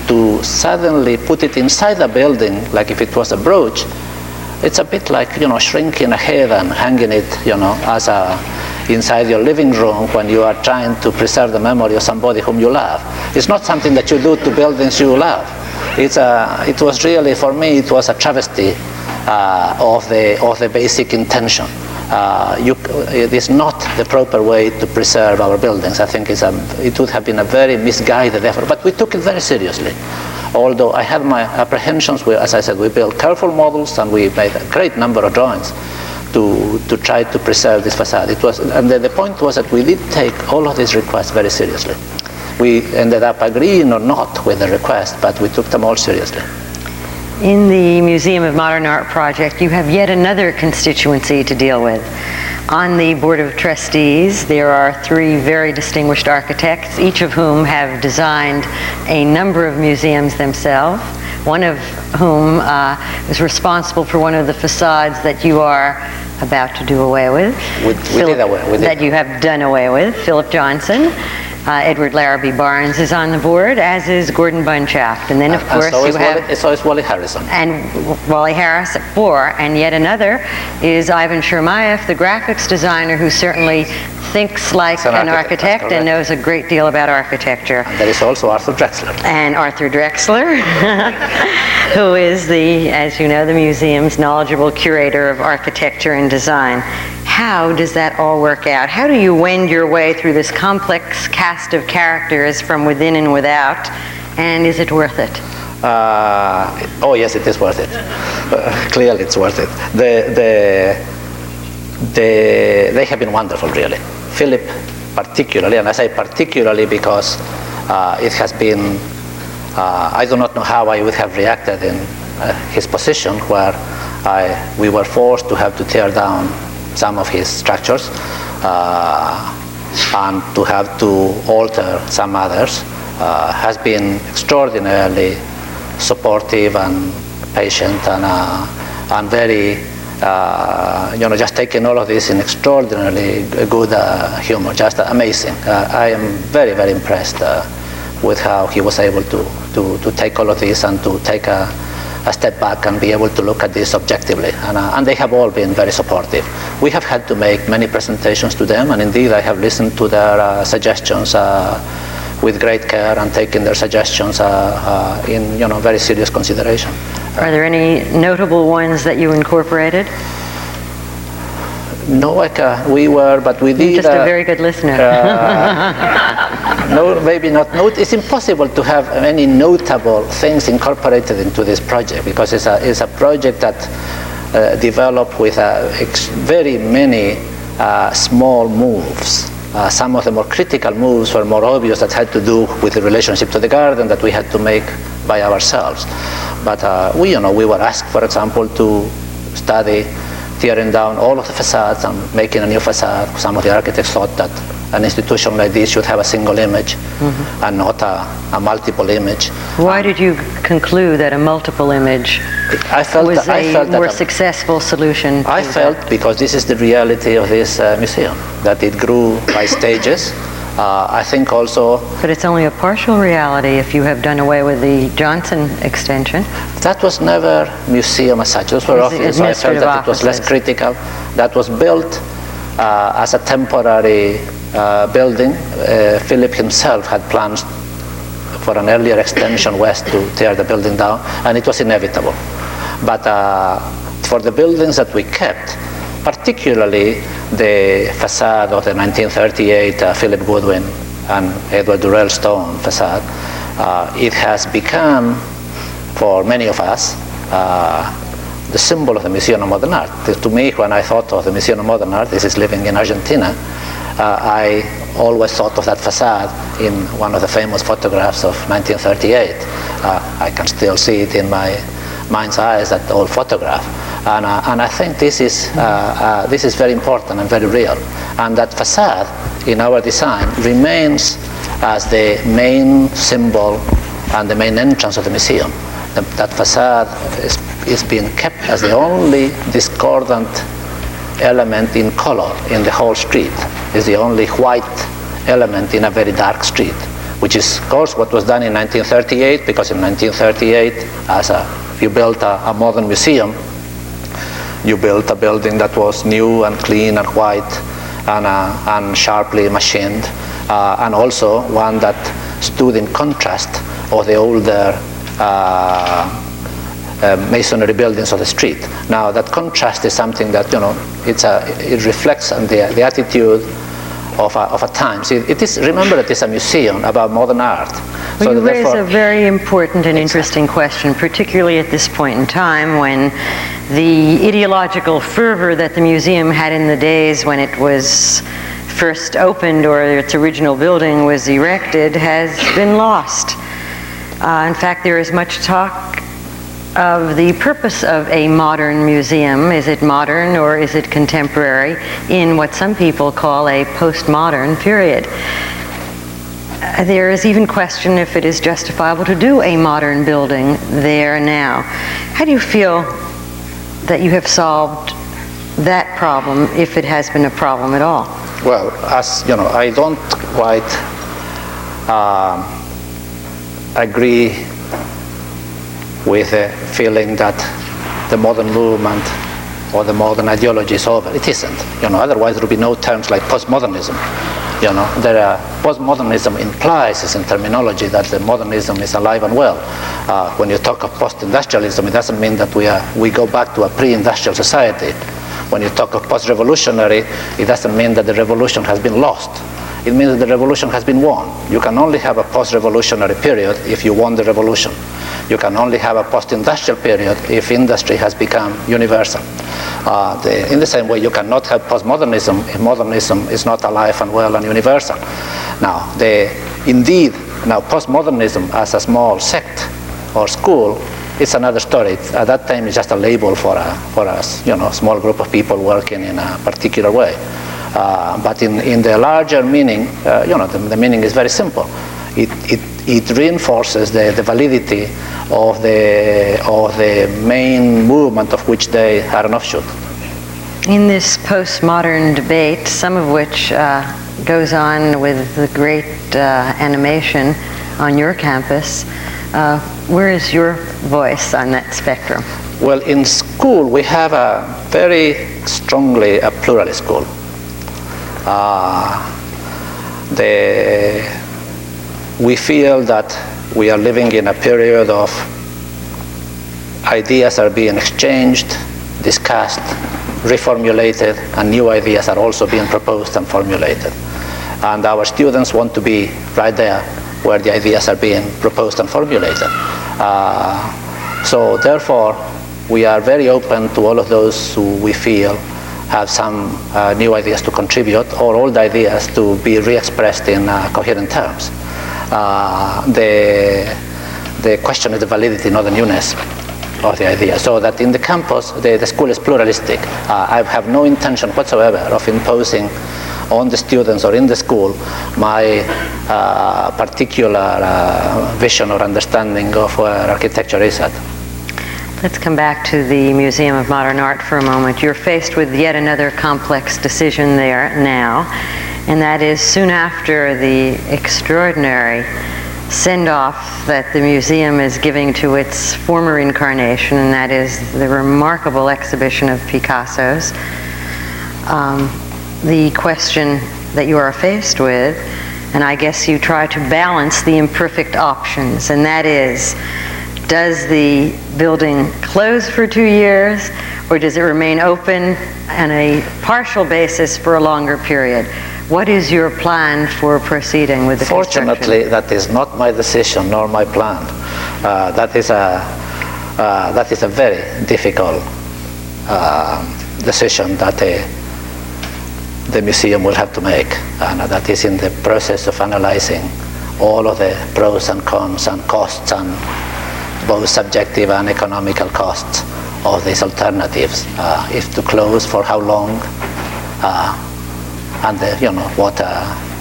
Speaker 2: To suddenly put it inside the building, like if it was a brooch, it's a bit like, shrinking a head and hanging it, as inside your living room when you are trying to preserve the memory of somebody whom you love. It's not something that you do to buildings you love. It was really, for me, it was a travesty of the basic intention. It is not the proper way to preserve our buildings. I think it would have been a very misguided effort, but we took it very seriously. Although I had my apprehensions, as I said, we built careful models and we made a great number of drawings to try to preserve this facade. The point was that we did take all of these requests very seriously. We ended up agreeing or not with the request, but we took them all seriously.
Speaker 1: In the Museum of Modern Art project, you have yet another constituency to deal with. On the Board of Trustees, there are 3 very distinguished architects, each of whom have designed a number of museums themselves, one of whom is responsible for one of the facades that you are about to do away with. That you have done away with, Philip Johnson. Edward Larrabee Barnes is on the board, as is Gordon Bunshaft. And then, of course,
Speaker 2: so is Wally Harrison.
Speaker 1: And Wally Harris at 4. And yet another is Ivan Shermayev, the graphics designer, who certainly thinks like an architect and knows a great deal about architecture.
Speaker 2: And there is also Arthur Drexler.
Speaker 1: And Arthur Drexler, who is as you know, the museum's knowledgeable curator of architecture and design. How does that all work out? How do you wend your way through this complex cast of characters from within and without, and is it worth it?
Speaker 2: Oh yes, it is worth it. Clearly it's worth it. They have been wonderful, really. Philip particularly, and I say particularly because it has been, I do not know how I would have reacted in his position, where we were forced to have to tear down some of his structures. and to have to alter some others, has been extraordinarily supportive and patient and very, just taking all of this in extraordinarily good humor, just amazing. I am very, very impressed with how he was able to take all of this and to take a step back and be able to look at this objectively. And they have all been very supportive. We have had to make many presentations to them, and indeed I have listened to their suggestions with great care and taken their suggestions in very serious consideration.
Speaker 1: Are there any notable ones that you incorporated?
Speaker 2: No, we were, but we did.
Speaker 1: You're just a very good listener.
Speaker 2: No, maybe not. It's impossible to have any notable things incorporated into this project because it's a project that developed with very many small moves. Some of the more critical moves were more obvious that had to do with the relationship to the garden that we had to make by ourselves. But we were asked, for example, to study tearing down all of the facades and making a new facade. Some of the architects thought that an institution like this should have a single image and not a multiple image.
Speaker 1: Why did you conclude that a multiple image was a more successful solution?
Speaker 2: I felt because this is the reality of this museum, that it grew by stages. I think also...
Speaker 1: But it's only a partial reality if you have done away with the Johnson extension.
Speaker 2: That was never museum as such. Those were offices, so I felt that it was less critical. That was built as a temporary building. Philip himself had plans for an earlier extension west to tear the building down, and it was inevitable. But for the buildings that we kept, particularly the facade of the 1938 Philip Goodwin and Edward Durrell Stone facade, it has become, for many of us, the symbol of the Museum of Modern Art. To me, when I thought of the Museum of Modern Art, this is living in Argentina, I always thought of that facade in one of the famous photographs of 1938. I can still see it in my mind's eyes, that old photograph. And I think this is very important and very real. And that facade in our design remains as the main symbol and the main entrance of the museum. That facade is being kept as the only discordant element in color in the whole street. It's the only white element in a very dark street, which is, of course, what was done in 1938, because in 1938, if you built a modern museum, you built a building that was new and clean and white and sharply machined, and also one that stood in contrast of the older masonry buildings of the street. Now, that contrast is something that, it reflects on the attitude of a time. See, remember, it is a museum about modern art.
Speaker 1: Well, so you raise a very important and interesting question, particularly at this point in time when the ideological fervor that the museum had in the days when it was first opened or its original building was erected has been lost. In fact, there is much talk of the purpose of a modern museum. Is it modern or is it contemporary in what some people call a postmodern period? There is even question if it is justifiable to do a modern building there now. How do you feel that you have solved that problem, if it has been a problem at all?
Speaker 2: Well, as you know, I don't quite agree with the feeling that the modern movement or the modern ideology is over. It isn't. Otherwise there would be no terms like postmodernism. Postmodernism implies, as in terminology, that the modernism is alive and well. When you talk of post-industrialism, it doesn't mean that we go back to a pre-industrial society. When you talk of post-revolutionary, it doesn't mean that the revolution has been lost. It means that the revolution has been won. You can only have a post-revolutionary period if you won the revolution. You can only have a post-industrial period if industry has become universal. In the same way, you cannot have postmodernism if modernism is not alive and well and universal. Now, postmodernism as a small sect or school, it's another story. At that time, it's just a label for a small group of people working in a particular way. But in the larger meaning, the meaning is very simple. It reinforces the validity of the main movement of which they are an offshoot.
Speaker 1: In this postmodern debate, some of which goes on with the great animation on your campus, where is your voice on that spectrum?
Speaker 2: Well, in school, we have a very strongly a pluralist school. We feel that we are living in a period of ideas are being exchanged, discussed, reformulated, and new ideas are also being proposed and formulated. And our students want to be right there where the ideas are being proposed and formulated. So therefore, we are very open to all of those who we feel have some new ideas to contribute, or old ideas to be re-expressed in coherent terms. The question is the validity, not the newness of the idea. So that in the campus, the school is pluralistic. I have no intention whatsoever of imposing on the students or in the school my particular vision or understanding of where architecture is at.
Speaker 1: Let's come back to the Museum of Modern Art for a moment. You're faced with yet another complex decision there now, and that is soon after the extraordinary send-off that the museum is giving to its former incarnation, and that is the remarkable exhibition of Picasso's. The question that you are faced with, and I guess you try to balance the imperfect options, and that is, does the building close for 2 years, or does it remain open on a partial basis for a longer period? What is your plan for proceeding with the construction?
Speaker 2: Fortunately, that is not my decision nor my plan. That is a very difficult decision that the museum will have to make, and that is in the process of analyzing all of the pros and cons and costs, and both subjective and economical costs of these alternatives. If to close, for how long, and what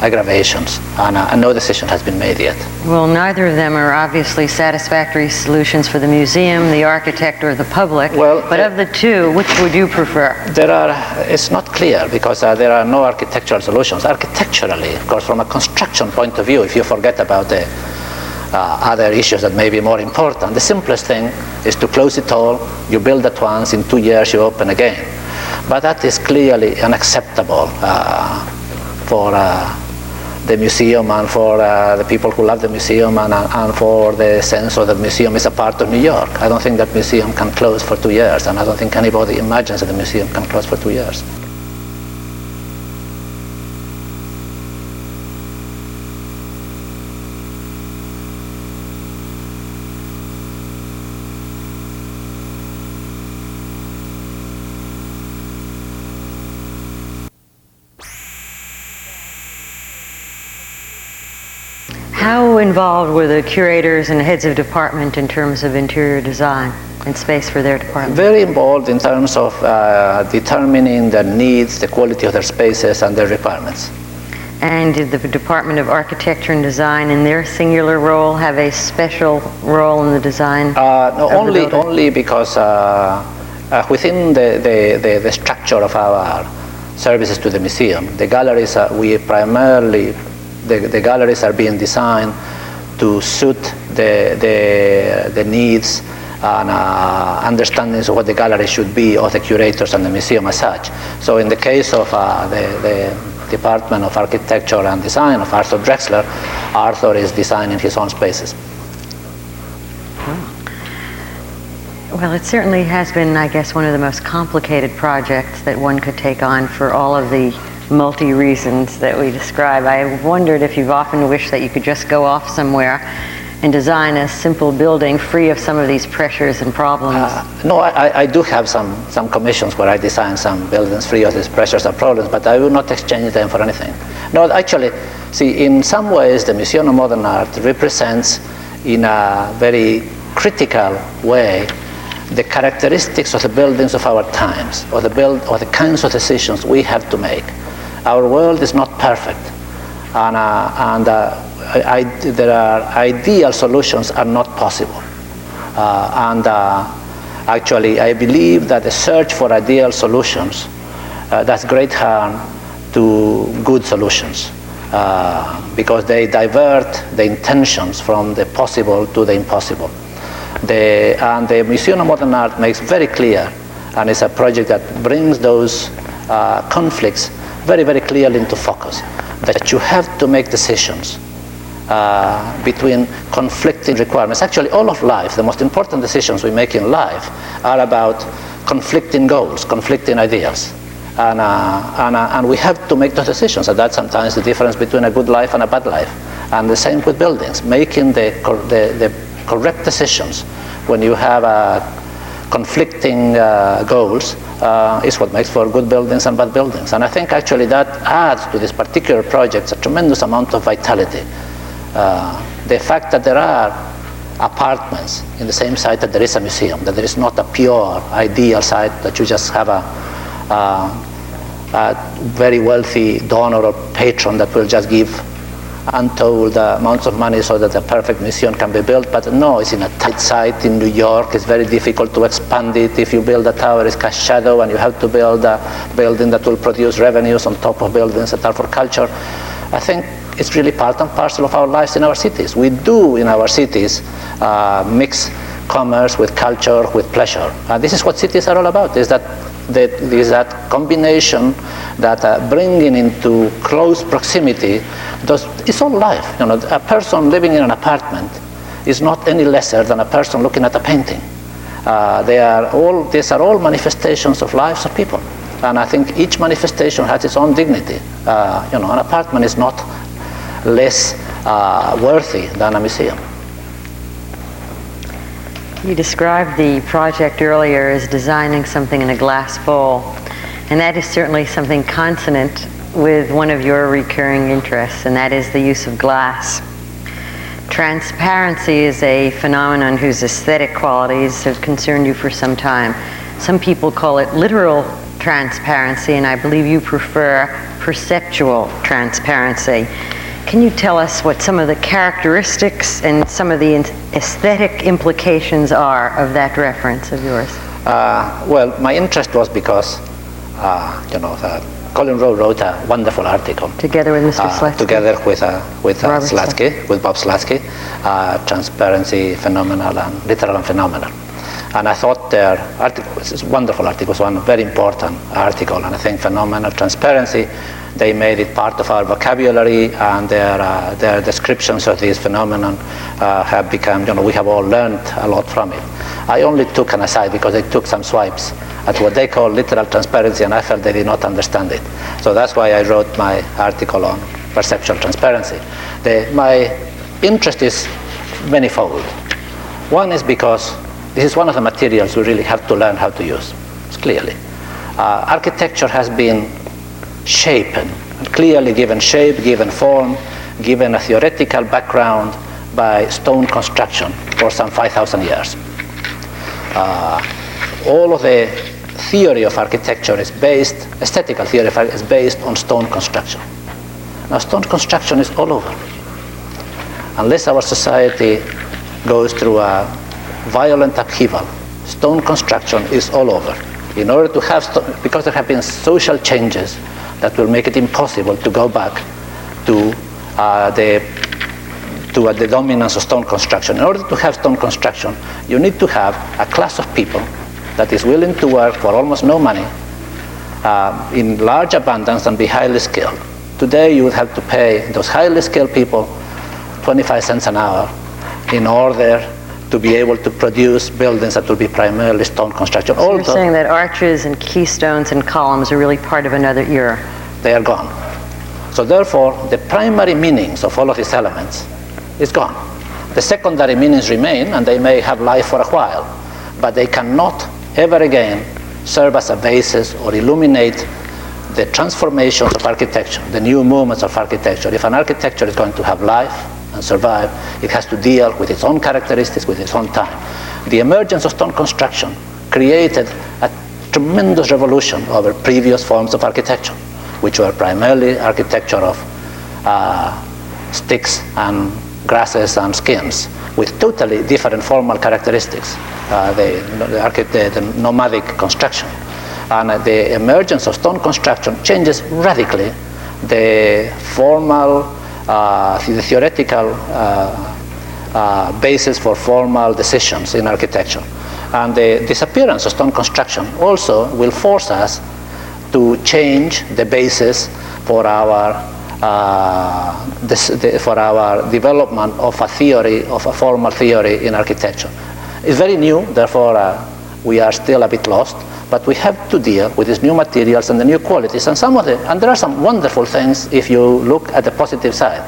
Speaker 2: aggravations, and no decision has been made yet.
Speaker 1: Well, neither of them are obviously satisfactory solutions for the museum, the architect, or the public.
Speaker 2: Well,
Speaker 1: but of the two, which would you prefer?
Speaker 2: It's not clear, because there are no architectural solutions. Architecturally, of course, from a construction point of view, if you forget about the other issues that may be more important, the simplest thing is to close it all, you build it once, in 2 years you open again. But that is clearly unacceptable for the museum, and for the people who love the museum, and for the sense of the museum is a part of New York. I don't think that museum can close for 2 years, and I don't think anybody imagines that the museum can close for 2 years.
Speaker 1: How involved were the curators and heads of department in terms of interior design and space for their department?
Speaker 2: Very involved in terms of determining their needs, the quality of their spaces, and their requirements.
Speaker 1: And did the Department of Architecture and Design, in their singular role, have a special role in the design?
Speaker 2: No, only because within the structure of our services to the museum, the galleries the galleries are being designed to suit the needs and understandings of what the gallery should be, of the curators and the museum as such. So in the case of the Department of Architecture and Design of Arthur Drexler, Arthur is designing his own spaces.
Speaker 1: Well, it certainly has been, I guess, one of the most complicated projects that one could take on for all of the multi-reasons that we describe. I wondered if you've often wished that you could just go off somewhere and design a simple building free of some of these pressures and problems.
Speaker 2: No, I do have some commissions where I design some buildings free of these pressures and problems, but I will not exchange them for anything. No, actually, see, in some ways, the Museum of Modern Art represents, in a very critical way, the characteristics of the buildings of our times, or the kinds of decisions we have to make. our world is not perfect, and there are ideal solutions are not possible. Actually, I believe that the search for ideal solutions does great harm to good solutions, because they divert the intentions from the possible to the impossible. And the Museum of Modern Art makes very clear, and it's a project that brings those conflicts very, very clearly into focus, that you have to make decisions between conflicting requirements. Actually, all of life, the most important decisions we make in life are about conflicting goals, conflicting ideas. And we have to make those decisions, and that's sometimes the difference between a good life and a bad life. And the same with buildings. Making the correct decisions when you have conflicting goals is what makes for good buildings and bad buildings. And I think actually that adds to this particular project a tremendous amount of vitality. The fact that there are apartments in the same site that there is a museum, that there is not a pure ideal site that you just have a very wealthy donor or patron that will just give untold amounts of money so that the perfect museum can be built. But no, it's in a tight site in New York. It's very difficult to expand it. If you build a tower, it's cast shadow, and you have to build a building that will produce revenues on top of buildings that are for culture. I think it's really part and parcel of our lives in our cities. We do in our cities mix commerce with culture, with pleasure. This is what cities are all about, is that combination, that bringing into close proximity, it's all life. You know, a person living in an apartment is not any lesser than a person looking at a painting. These are all manifestations of lives of people. And I think each manifestation has its own dignity. An apartment is not less worthy than a museum.
Speaker 1: You described the project earlier as designing something in a glass bowl, and that is certainly something consonant with one of your recurring interests, and that is the use of glass. Transparency is a phenomenon whose aesthetic qualities have concerned you for some time. Some people call it literal transparency, and I believe you prefer perceptual transparency. Can you tell us what some of the characteristics and some of the aesthetic implications are of that reference of yours?
Speaker 2: Well, my interest was because, Colin Rowe wrote a wonderful article.
Speaker 1: Together with Mr. Slatsky?
Speaker 2: Together with Bob Slatsky, Transparency, Phenomenal, and Literal and Phenomenal. And I thought their article was a wonderful article, was one very important article, and I think Phenomenal, Transparency, they made it part of our vocabulary, and their descriptions of this phenomenon have become, we have all learned a lot from it. I only took an aside because they took some swipes at what they call literal transparency, and I felt they did not understand it. So that's why I wrote my article on perceptual transparency. My interest is manifold. One is because this is one of the materials we really have to learn how to use, clearly. Architecture has been shapen, clearly given shape, given form, given a theoretical background by stone construction for some 5,000 years. All of the theory of architecture is based, aesthetical theory is based on stone construction. Now, stone construction is all over. Unless our society goes through a violent upheaval, stone construction is all over. In order to have, because there have been social changes that will make it impossible to go back to the dominance of stone construction. In order to have stone construction, you need to have a class of people that is willing to work for almost no money, in large abundance, and be highly skilled. Today, you would have to pay those highly skilled people 25 cents an hour in order to be able to produce buildings that will be primarily stone construction.
Speaker 1: So you're saying that arches and keystones and columns are really part of another era?
Speaker 2: They are gone. So therefore, the primary meanings of all of these elements is gone. The secondary meanings remain, and they may have life for a while, but they cannot ever again serve as a basis or illuminate the transformations of architecture, the new movements of architecture. If an architecture is going to have life and survive, it has to deal with its own characteristics, with its own time. The emergence of stone construction created a tremendous revolution over previous forms of architecture. which were primarily architecture of sticks and grasses and skins, with totally different formal characteristics, the nomadic construction. And the emergence of stone construction changes radically the formal, the theoretical basis for formal decisions in architecture. And the disappearance of stone construction also will force us to change the basis for our development of a theory, of a formal theory in architecture. It's very new, therefore we are still a bit lost, but we have to deal with these new materials and the new qualities, and there are some wonderful things if you look at the positive side.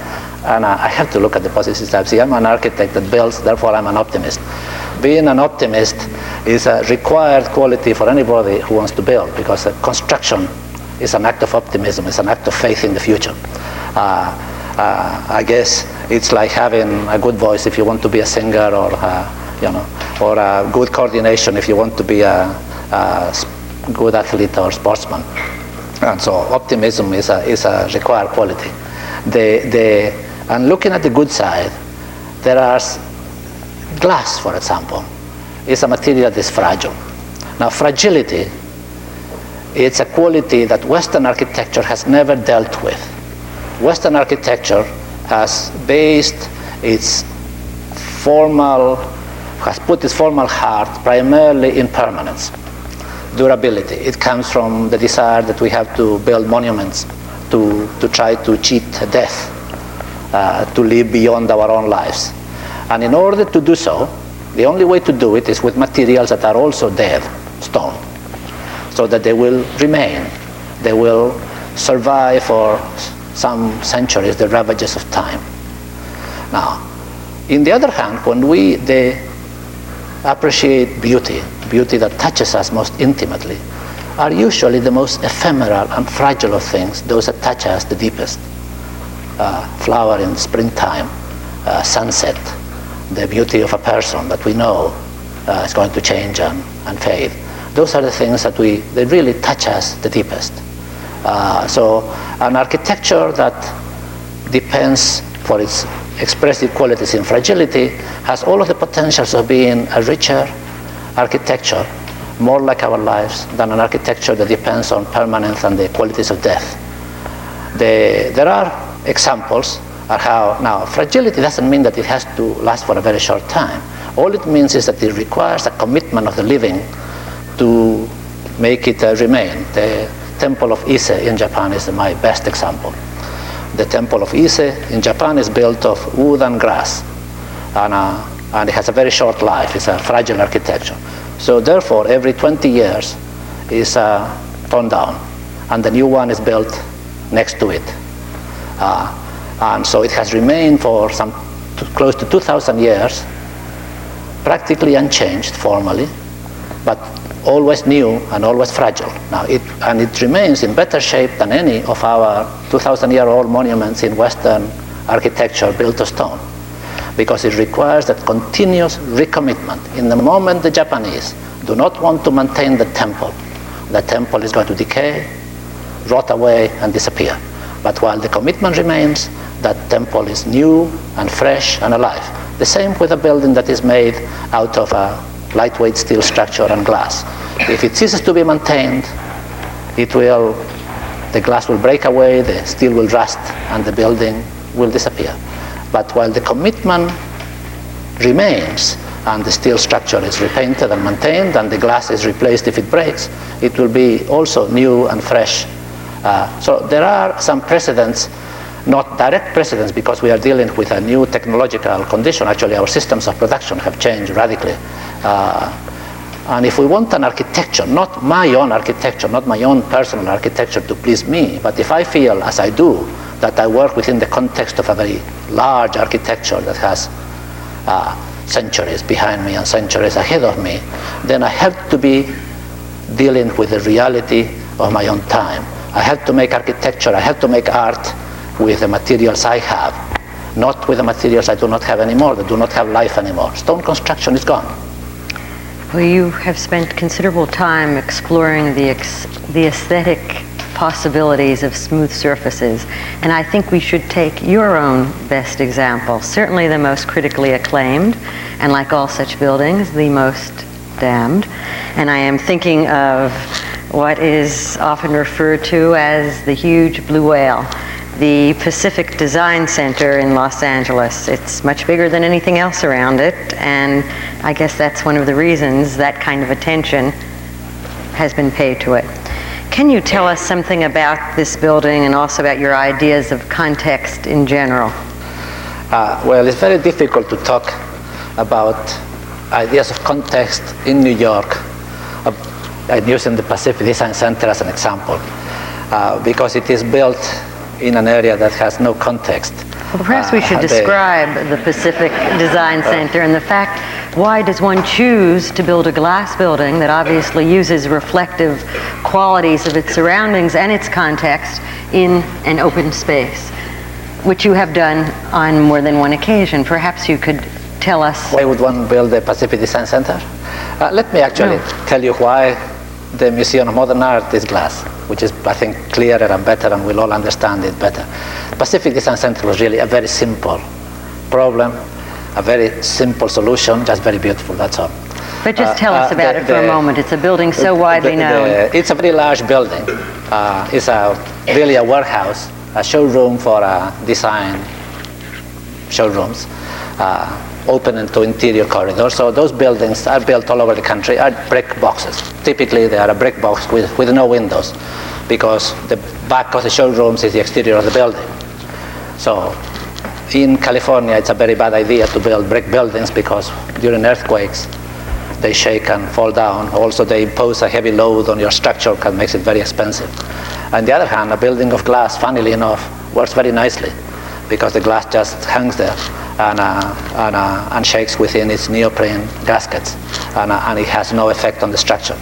Speaker 2: And I have to look at the positive side. See, I'm an architect that builds, therefore I'm an optimist. Being an optimist is a required quality for anybody who wants to build, because construction is an act of optimism, it's an act of faith in the future. I guess it's like having a good voice if you want to be a singer, or or a good coordination if you want to be a good athlete or sportsman. And so optimism is a required quality. And looking at the good side, there are glass, for example, is a material that is fragile. Now, fragility, it's a quality that Western architecture has never dealt with. Western architecture has put its formal heart primarily in permanence, durability. It comes from the desire that we have to build monuments, to try to cheat death, to live beyond our own lives. And in order to do so, the only way to do it is with materials that are also dead, stone, so that they will remain. They will survive for some centuries, the ravages of time. Now, in the other hand, when we appreciate beauty that touches us most intimately, are usually the most ephemeral and fragile of things, those that touch us the deepest. Flower in springtime, sunset, the beauty of a person that we know is going to change and fade. Those are the things that they really touch us the deepest. So an architecture that depends for its expressive qualities in fragility has all of the potentials of being a richer architecture, more like our lives, than an architecture that depends on permanence and the qualities of death. There are examples of how, now, fragility doesn't mean that it has to last for a very short time. All it means is that it requires a commitment of the living to make it remain. The Temple of Ise in Japan is my best example. The Temple of Ise in Japan is built of wood and grass, and it has a very short life. It's a fragile architecture. So therefore, every 20 years is torn down, and the new one is built next to it. And so it has remained for close to 2,000 years, practically unchanged formally, but always new and always fragile. Now, it remains in better shape than any of our 2,000-year-old monuments in Western architecture built of stone, because it requires that continuous recommitment. In the moment the Japanese do not want to maintain the temple is going to decay, rot away, and disappear. But while the commitment remains, that temple is new and fresh and alive. The same with a building that is made out of a lightweight steel structure and glass. If it ceases to be maintained, the glass will break away, the steel will rust, and the building will disappear. But while the commitment remains, and the steel structure is repainted and maintained, and the glass is replaced if it breaks, it will be also new and fresh. So there are some precedents, not direct precedents, because we are dealing with a new technological condition. Actually, our systems of production have changed radically. And if we want an architecture, not my own architecture, not my own personal architecture to please me, but if I feel, as I do, that I work within the context of a very large architecture that has centuries behind me and centuries ahead of me, then I have to be dealing with the reality of my own time. I have to make architecture, I have to make art with the materials I have, not with the materials I do not have anymore, that do not have life anymore. Stone construction is gone.
Speaker 1: Well, you have spent considerable time exploring the aesthetic possibilities of smooth surfaces. And I think we should take your own best example, certainly the most critically acclaimed, and like all such buildings, the most damned. And I am thinking of what is often referred to as the huge blue whale, the Pacific Design Center in Los Angeles. It's much bigger than anything else around it, and I guess that's one of the reasons that kind of attention has been paid to it. Can you tell us something about this building and also about your ideas of context in general?
Speaker 2: Well, it's very difficult to talk about ideas of context in New York. I'm using the Pacific Design Center as an example, because it is built in an area that has no context.
Speaker 1: Well, perhaps we should describe the Pacific Design Center and the fact, why does one choose to build a glass building that obviously uses reflective qualities of its surroundings and its context in an open space, which you have done on more than one occasion. Perhaps you could tell us.
Speaker 2: Why would one build a Pacific Design Center? Let me actually tell you why the Museum of Modern Art is glass, which is, I think, clearer and better, and we'll all understand it better. The Pacific Design Center was really a very simple problem, a very simple solution, just very beautiful, that's all.
Speaker 1: But just tell us about it for a moment. It's a building so widely known.
Speaker 2: It's a very large building. It's really a warehouse, a showroom for design showrooms, open into interior corridors. So those buildings are built all over the country, are brick boxes. Typically they are a brick box with no windows, because the back of the showrooms is the exterior of the building. So in California it's a very bad idea to build brick buildings, because during earthquakes they shake and fall down. Also they impose a heavy load on your structure, that makes it very expensive. On the other hand, a building of glass, funnily enough, works very nicely, because the glass just hangs there and shakes within its neoprene gaskets, and it has no effect on the structure.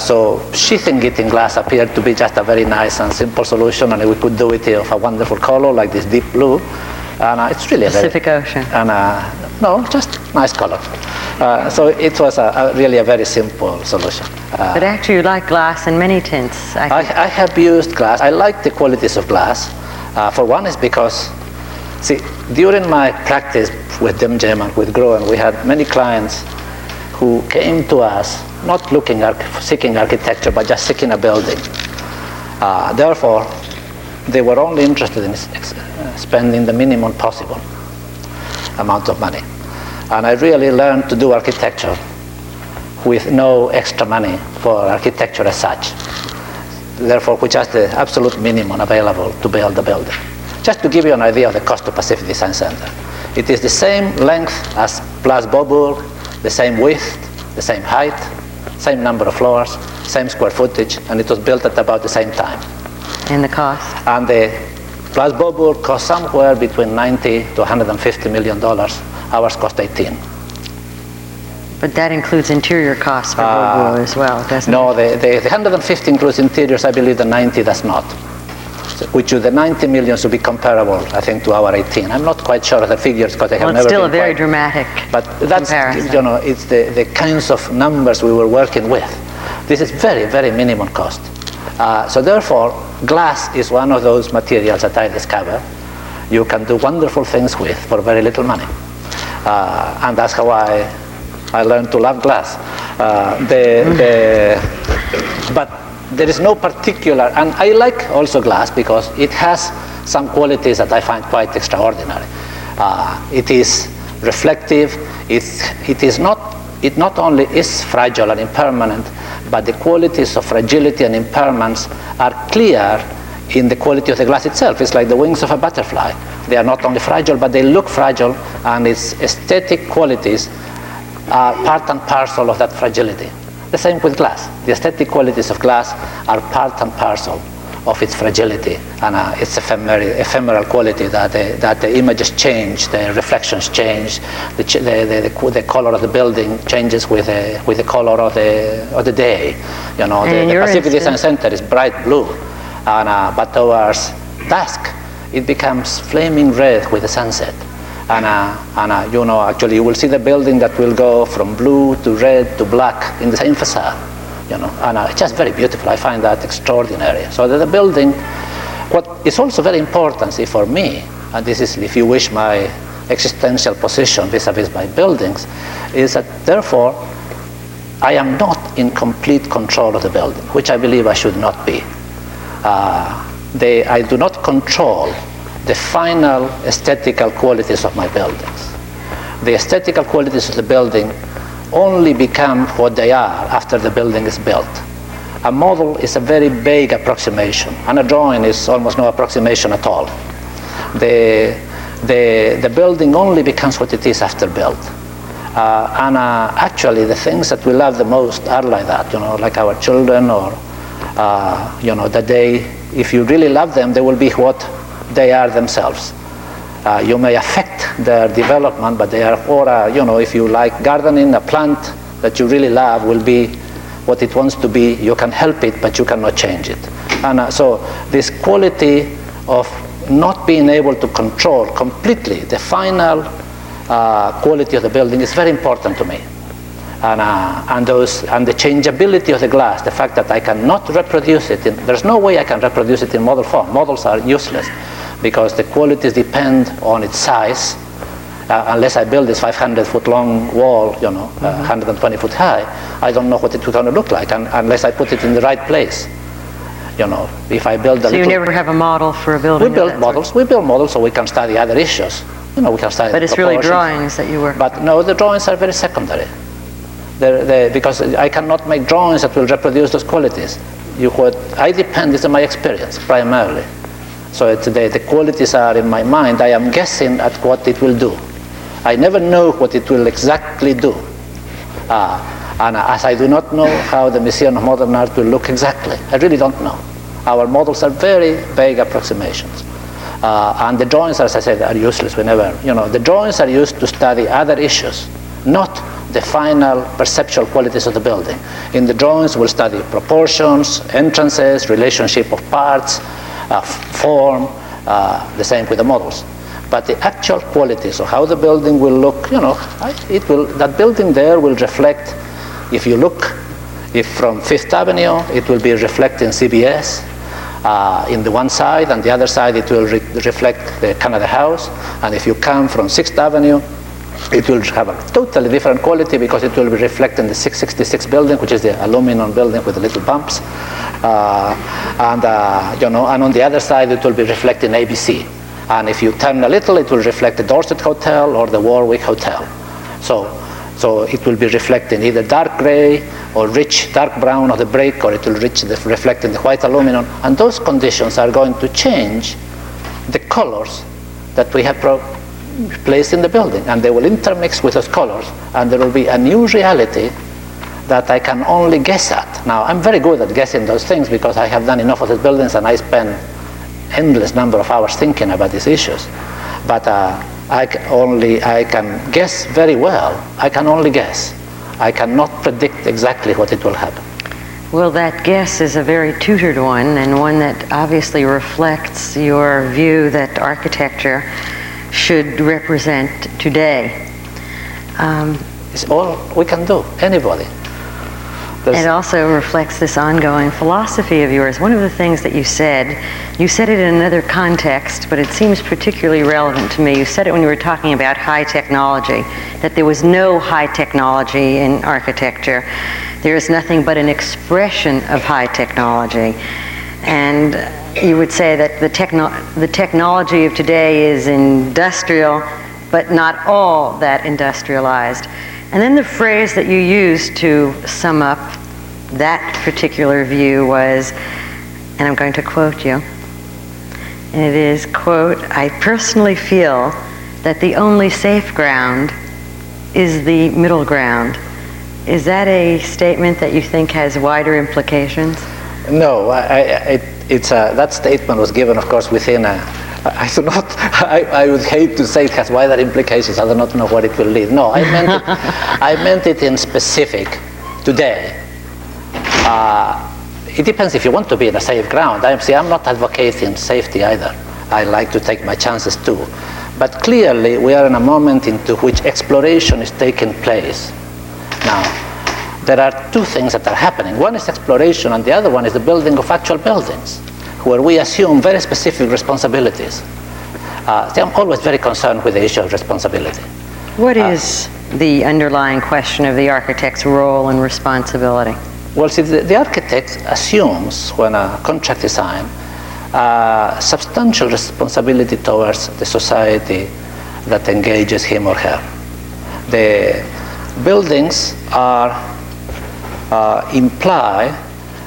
Speaker 2: So sheathing it in glass appeared to be just a very nice and simple solution, and we could do it of a wonderful color like this deep blue, and it's really
Speaker 1: Pacific Ocean.
Speaker 2: No, just nice color. So it was really a very simple solution.
Speaker 1: But actually you like glass in many tints.
Speaker 2: I have used glass. I like the qualities of glass. For one is because, see, during my practice with DimGem and with Groen, we had many clients who came to us not seeking architecture, but just seeking a building. Therefore, they were only interested in spending the minimum possible amount of money. And I really learned to do architecture with no extra money for architecture as such. Therefore, which is the absolute minimum available to build the building. Just to give you an idea of the cost of Pacific Design Center. It is the same length as Place Beaubourg, the same width, the same height, same number of floors, same square footage, and it was built at about the same time.
Speaker 1: And the cost?
Speaker 2: And the Place Beaubourg cost somewhere between $90 to $150 million. Ours cost 18.
Speaker 1: But that includes interior costs for Beaubourg as well, doesn't it?
Speaker 2: No, the 150 includes interiors. I believe the 90 does not. So, which the 90 million should be comparable, I think, to our 18. I'm not quite sure of the figures, because they have never been.
Speaker 1: Well, it's still a very dramatic comparison.
Speaker 2: You know, it's the kinds of numbers we were working with. This is very, very minimum cost. So therefore, glass is one of those materials that I discovered you can do wonderful things with for very little money. And that's how I learned to love glass. But there is no particular, and I like also glass because it has some qualities that I find quite extraordinary. It is reflective. It not only is fragile and impermanent, but the qualities of fragility and impermanence are clear in the quality of the glass itself. It's like the wings of a butterfly. They are not only fragile, but they look fragile, and its aesthetic qualities are part and parcel of that fragility. The same with glass. The aesthetic qualities of glass are part and parcel of its fragility and its ephemeral quality, that the images change, the reflections change, the color of the building changes with the color of the day. You know, the Pacific Design Center is bright blue, but towards dusk it becomes flaming red with the sunset. And you know, actually you will see the building that will go from blue to red to black in the same facade. and it's just very beautiful. I find that extraordinary. So that the building, what is also very important for me, and this is, if you wish, my existential position vis-a-vis my buildings, is that therefore I am not in complete control of the building, which I believe I should not be. I do not control the final aesthetical qualities of my buildings. The aesthetical qualities of the building only become what they are after the building is built. A model is a very vague approximation, and a drawing is almost no approximation at all. The building only becomes what it is after built. Actually, the things that we love the most are like that, like our children, or that they, if you really love them, they will be what they are themselves. You may affect their development, but they are, or if you like gardening, a plant that you really love will be what it wants to be. You can help it, but you cannot change it. And so this quality of not being able to control completely the final quality of the building is very important to me. And the changeability of the glass, the fact that I cannot reproduce it, there's no way I can reproduce it in model form. Models are useless because the qualities depend on its size. Unless I build this 500-foot long wall, 120 foot high, I don't know what it's going to look like unless I put it in the right place. If I build a
Speaker 1: So you never have a model for a building?
Speaker 2: We build models so we can study other issues. We can study.
Speaker 1: But it's really drawings that you work.
Speaker 2: But no, the drawings are very secondary. Because I cannot make drawings that will reproduce those qualities. What I depend is on my experience primarily. So the qualities are in my mind. I am guessing at what it will do. I never know what it will exactly do. And as I do not know how the Museum of Modern Art will look exactly, I really don't know. Our models are very vague approximations. And the drawings, as I said, are useless. The drawings are used to study other issues, not the final perceptual qualities of the building. In the drawings, we'll study proportions, entrances, relationship of parts, form, the same with the models. But the actual qualities of how the building will look, that building there will reflect, if you look, from Fifth Avenue, it will be reflecting CBS in the one side, and the other side it will reflect the Canada House. And if you come from 6th Avenue, it will have a totally different quality because it will be reflecting the 666 building, which is the aluminum building with the little bumps. And on the other side, it will be reflecting ABC. And if you turn a little, it will reflect the Dorset Hotel or the Warwick Hotel. So it will be reflecting either dark gray or rich dark brown of the brick, or it will reflect in the white aluminum. And those conditions are going to change the colors that we have placed in the building, and they will intermix with those colors, and there will be a new reality that I can only guess at. Now, I'm very good at guessing those things because I have done enough of these buildings, and I spend endless number of hours thinking about these issues. But I can guess very well. I can only guess. I cannot predict exactly what it will happen.
Speaker 1: Well, that guess is a very tutored one, and one that obviously reflects your view that architecture should represent today.
Speaker 2: It's all we can do, anybody.
Speaker 1: It also reflects this ongoing philosophy of yours. One of the things that you said it in another context, but it seems particularly relevant to me. You said it when you were talking about high technology, that there was no high technology in architecture. There is nothing but an expression of high technology. And you would say that the technology of today is industrial, but not all that industrialized. And then the phrase that you used to sum up that particular view was, and I'm going to quote you, and it is, quote, "I personally feel that the only safe ground is the middle ground." Is that a statement that you think has wider implications?
Speaker 2: No, that statement was given, of course, within I would hate to say it has wider implications. I do not know what it will lead. No, I meant it in specific today. It depends if you want to be in a safe ground. I'm not advocating safety either. I like to take my chances too. But clearly, we are in a moment into which exploration is taking place. Now, there are two things that are happening. One is exploration, and the other one is the building of actual buildings, where we assume very specific responsibilities. I'm always very concerned with the issue of responsibility.
Speaker 1: What is the underlying question of the architect's role and responsibility?
Speaker 2: Well, see, the architect assumes, when a contract is signed, substantial responsibility towards the society that engages him or her. The buildings imply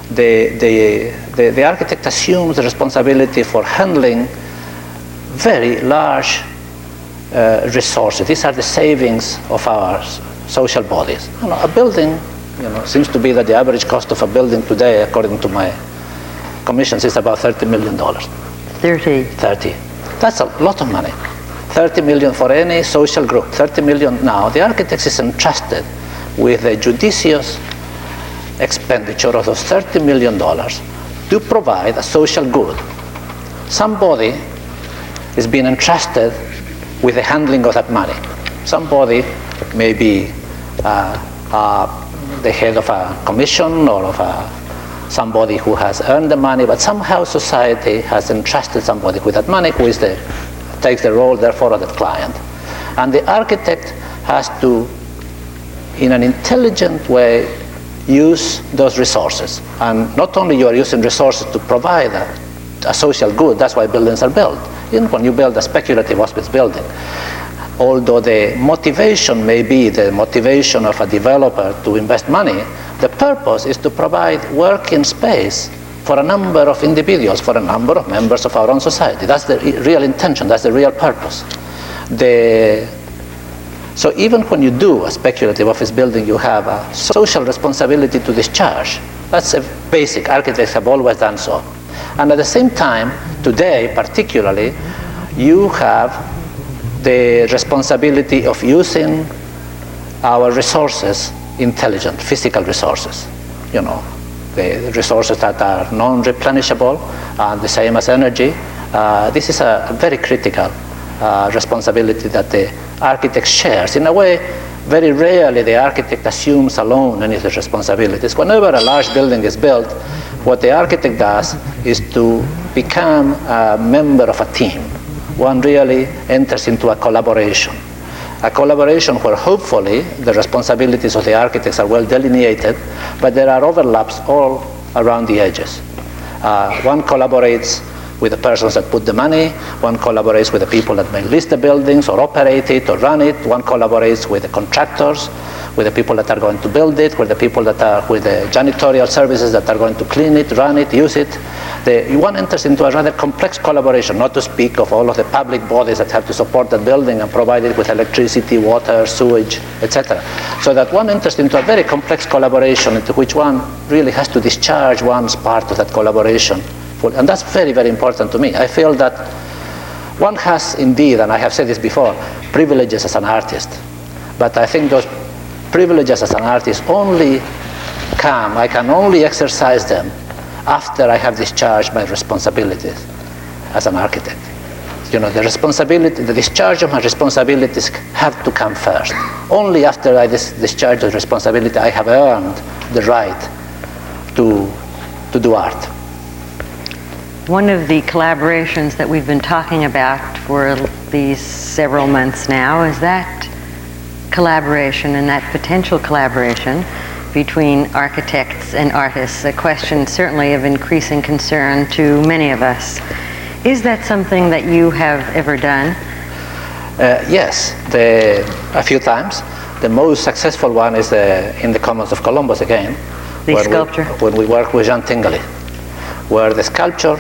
Speaker 2: the architect assumes the responsibility for handling very large resources. These are the savings of our social bodies. A building, seems to be that the average cost of a building today, according to my commissions, is about $30 million.
Speaker 1: 30.
Speaker 2: That's a lot of money. 30 million for any social group. 30 million now. The architect is entrusted with a judicious expenditure of those $30 million to provide a social good. Somebody is being entrusted with the handling of that money. Somebody may be the head of a commission or of somebody who has earned the money, but somehow society has entrusted somebody with that money who takes the role, therefore, of that client. And the architect has to, in an intelligent way, use those resources. And not only you are using resources to provide a social good, that's why buildings are built. When you build a speculative office building, although the motivation may be the motivation of a developer to invest money, the purpose is to provide working space for a number of individuals, for a number of members of our own society. That's the real intention, that's the real purpose. So even when you do a speculative office building, you have a social responsibility to discharge. That's a basic. Architects have always done so. And at the same time, today particularly, you have the responsibility of using our resources, intelligent, physical resources. The resources that are non-replenishable, the same as energy. This is a very critical responsibility that the architect shares. In a way, very rarely the architect assumes alone any of the responsibilities. Whenever a large building is built, what the architect does is to become a member of a team. One really enters into a collaboration where hopefully the responsibilities of the architects are well delineated, but there are overlaps all around the edges. One collaborates with the persons that put the money, one collaborates with the people that may lease the buildings or operate it or run it, one collaborates with the contractors, with the people that are going to build it, with the people that are with the janitorial services that are going to clean it, run it, use it. One enters into a rather complex collaboration, not to speak of all of the public bodies that have to support that building and provide it with electricity, water, sewage, etc. So that one enters into a very complex collaboration into which one really has to discharge one's part of that collaboration. And that's very, very important to me. I feel that one has indeed, and I have said this before, privileges as an artist. But I think those privileges as an artist I can only exercise them after I have discharged my responsibilities as an architect. The discharge of my responsibilities have to come first. Only after I discharge the responsibility, I have earned the right to do art.
Speaker 1: One of the collaborations that we've been talking about for these several months now is that collaboration and that potential collaboration between architects and artists, a question certainly of increasing concern to many of us. Is that something that you have ever done?
Speaker 2: Yes, a few times. The most successful one is in the Commons of Columbus again.
Speaker 1: The sculpture?
Speaker 2: When we work with Jean Tinguely, where the sculpture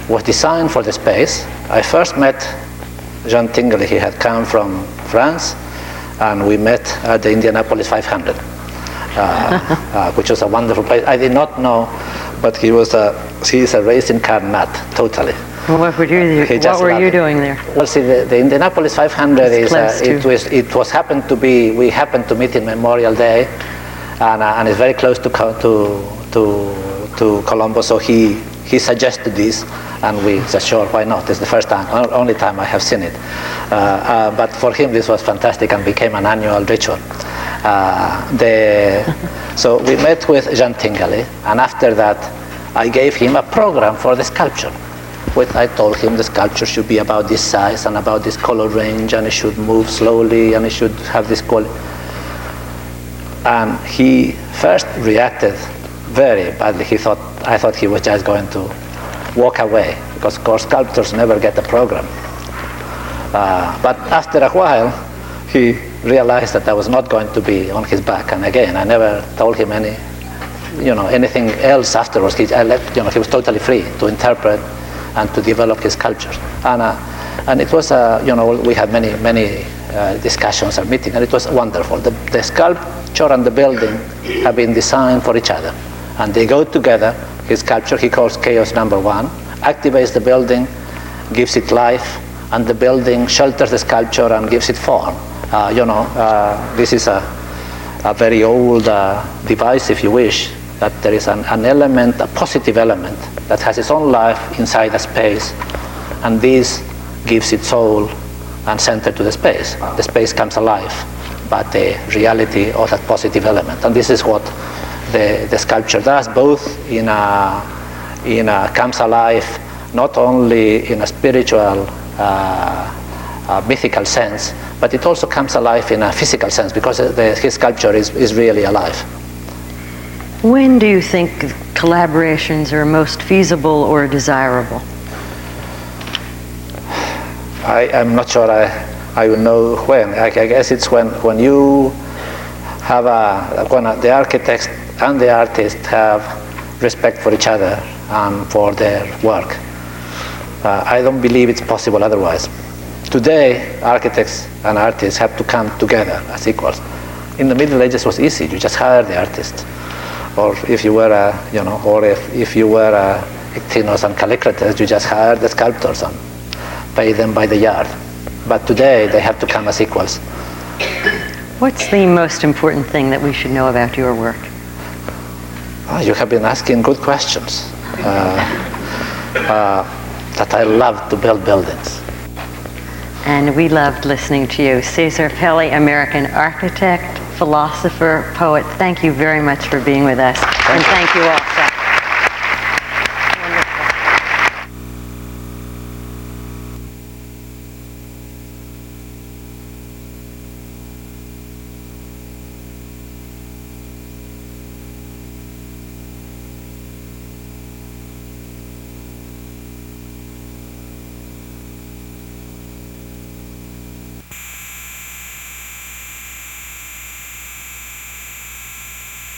Speaker 2: was designed for the space. I first met Jean Tinguely. He had come from France, and we met at the Indianapolis 500, which was a wonderful place. I did not know, but he's a racing car nut, totally.
Speaker 1: What were you doing there?
Speaker 2: Well, see, the Indianapolis 500 we happened to meet in Memorial Day, and it's very close to Columbus, so he suggested this, and we said, sure, why not? It's the first time, only time I have seen it. But for him, this was fantastic and became an annual ritual. So we met with Jean Tingali, and after that I gave him a program for the sculpture. I told him the sculpture should be about this size and about this color range, and it should move slowly, and it should have this quality. And he first reacted very badly. I thought he was just going to walk away, because of course sculptors never get a program. But after a while, he realized that I was not going to be on his back. And again, I never told him anything else afterwards. He was totally free to interpret and to develop his sculptures. And it was, we had many discussions and meetings, and it was wonderful. The sculpture and the building have been designed for each other, and they go together. His sculpture, he calls Chaos Number 1, activates the building, gives it life, and the building shelters the sculpture and gives it form. This is a very old device, if you wish, that there is an element, a positive element, that has its own life inside a space, and this gives its soul and center to the space. The space comes alive, but the reality of that positive element. And this is what the sculpture does, both comes alive, not only in a spiritual, mythical sense, but it also comes alive in a physical sense, because his sculpture is really alive.
Speaker 1: When do you think collaborations are most feasible or desirable?
Speaker 2: I'm not sure I will know when. I guess it's when you have when the architects and the artists have respect for each other and for their work. I don't believe it's possible otherwise. Today, architects and artists have to come together as equals. In the Middle Ages, it was easy. You just hire the artist. Or if you were if you were Ictinos and Callicrates, you just hired the sculptors and pay them by the yard. But today, they have to come as equals.
Speaker 1: What's the most important thing that we should know about your work?
Speaker 2: You have been asking good questions. That I love to build buildings.
Speaker 1: And we loved listening to you. Cesar Pelli, American architect, philosopher, poet, thank you very much for being with us. And thank you all.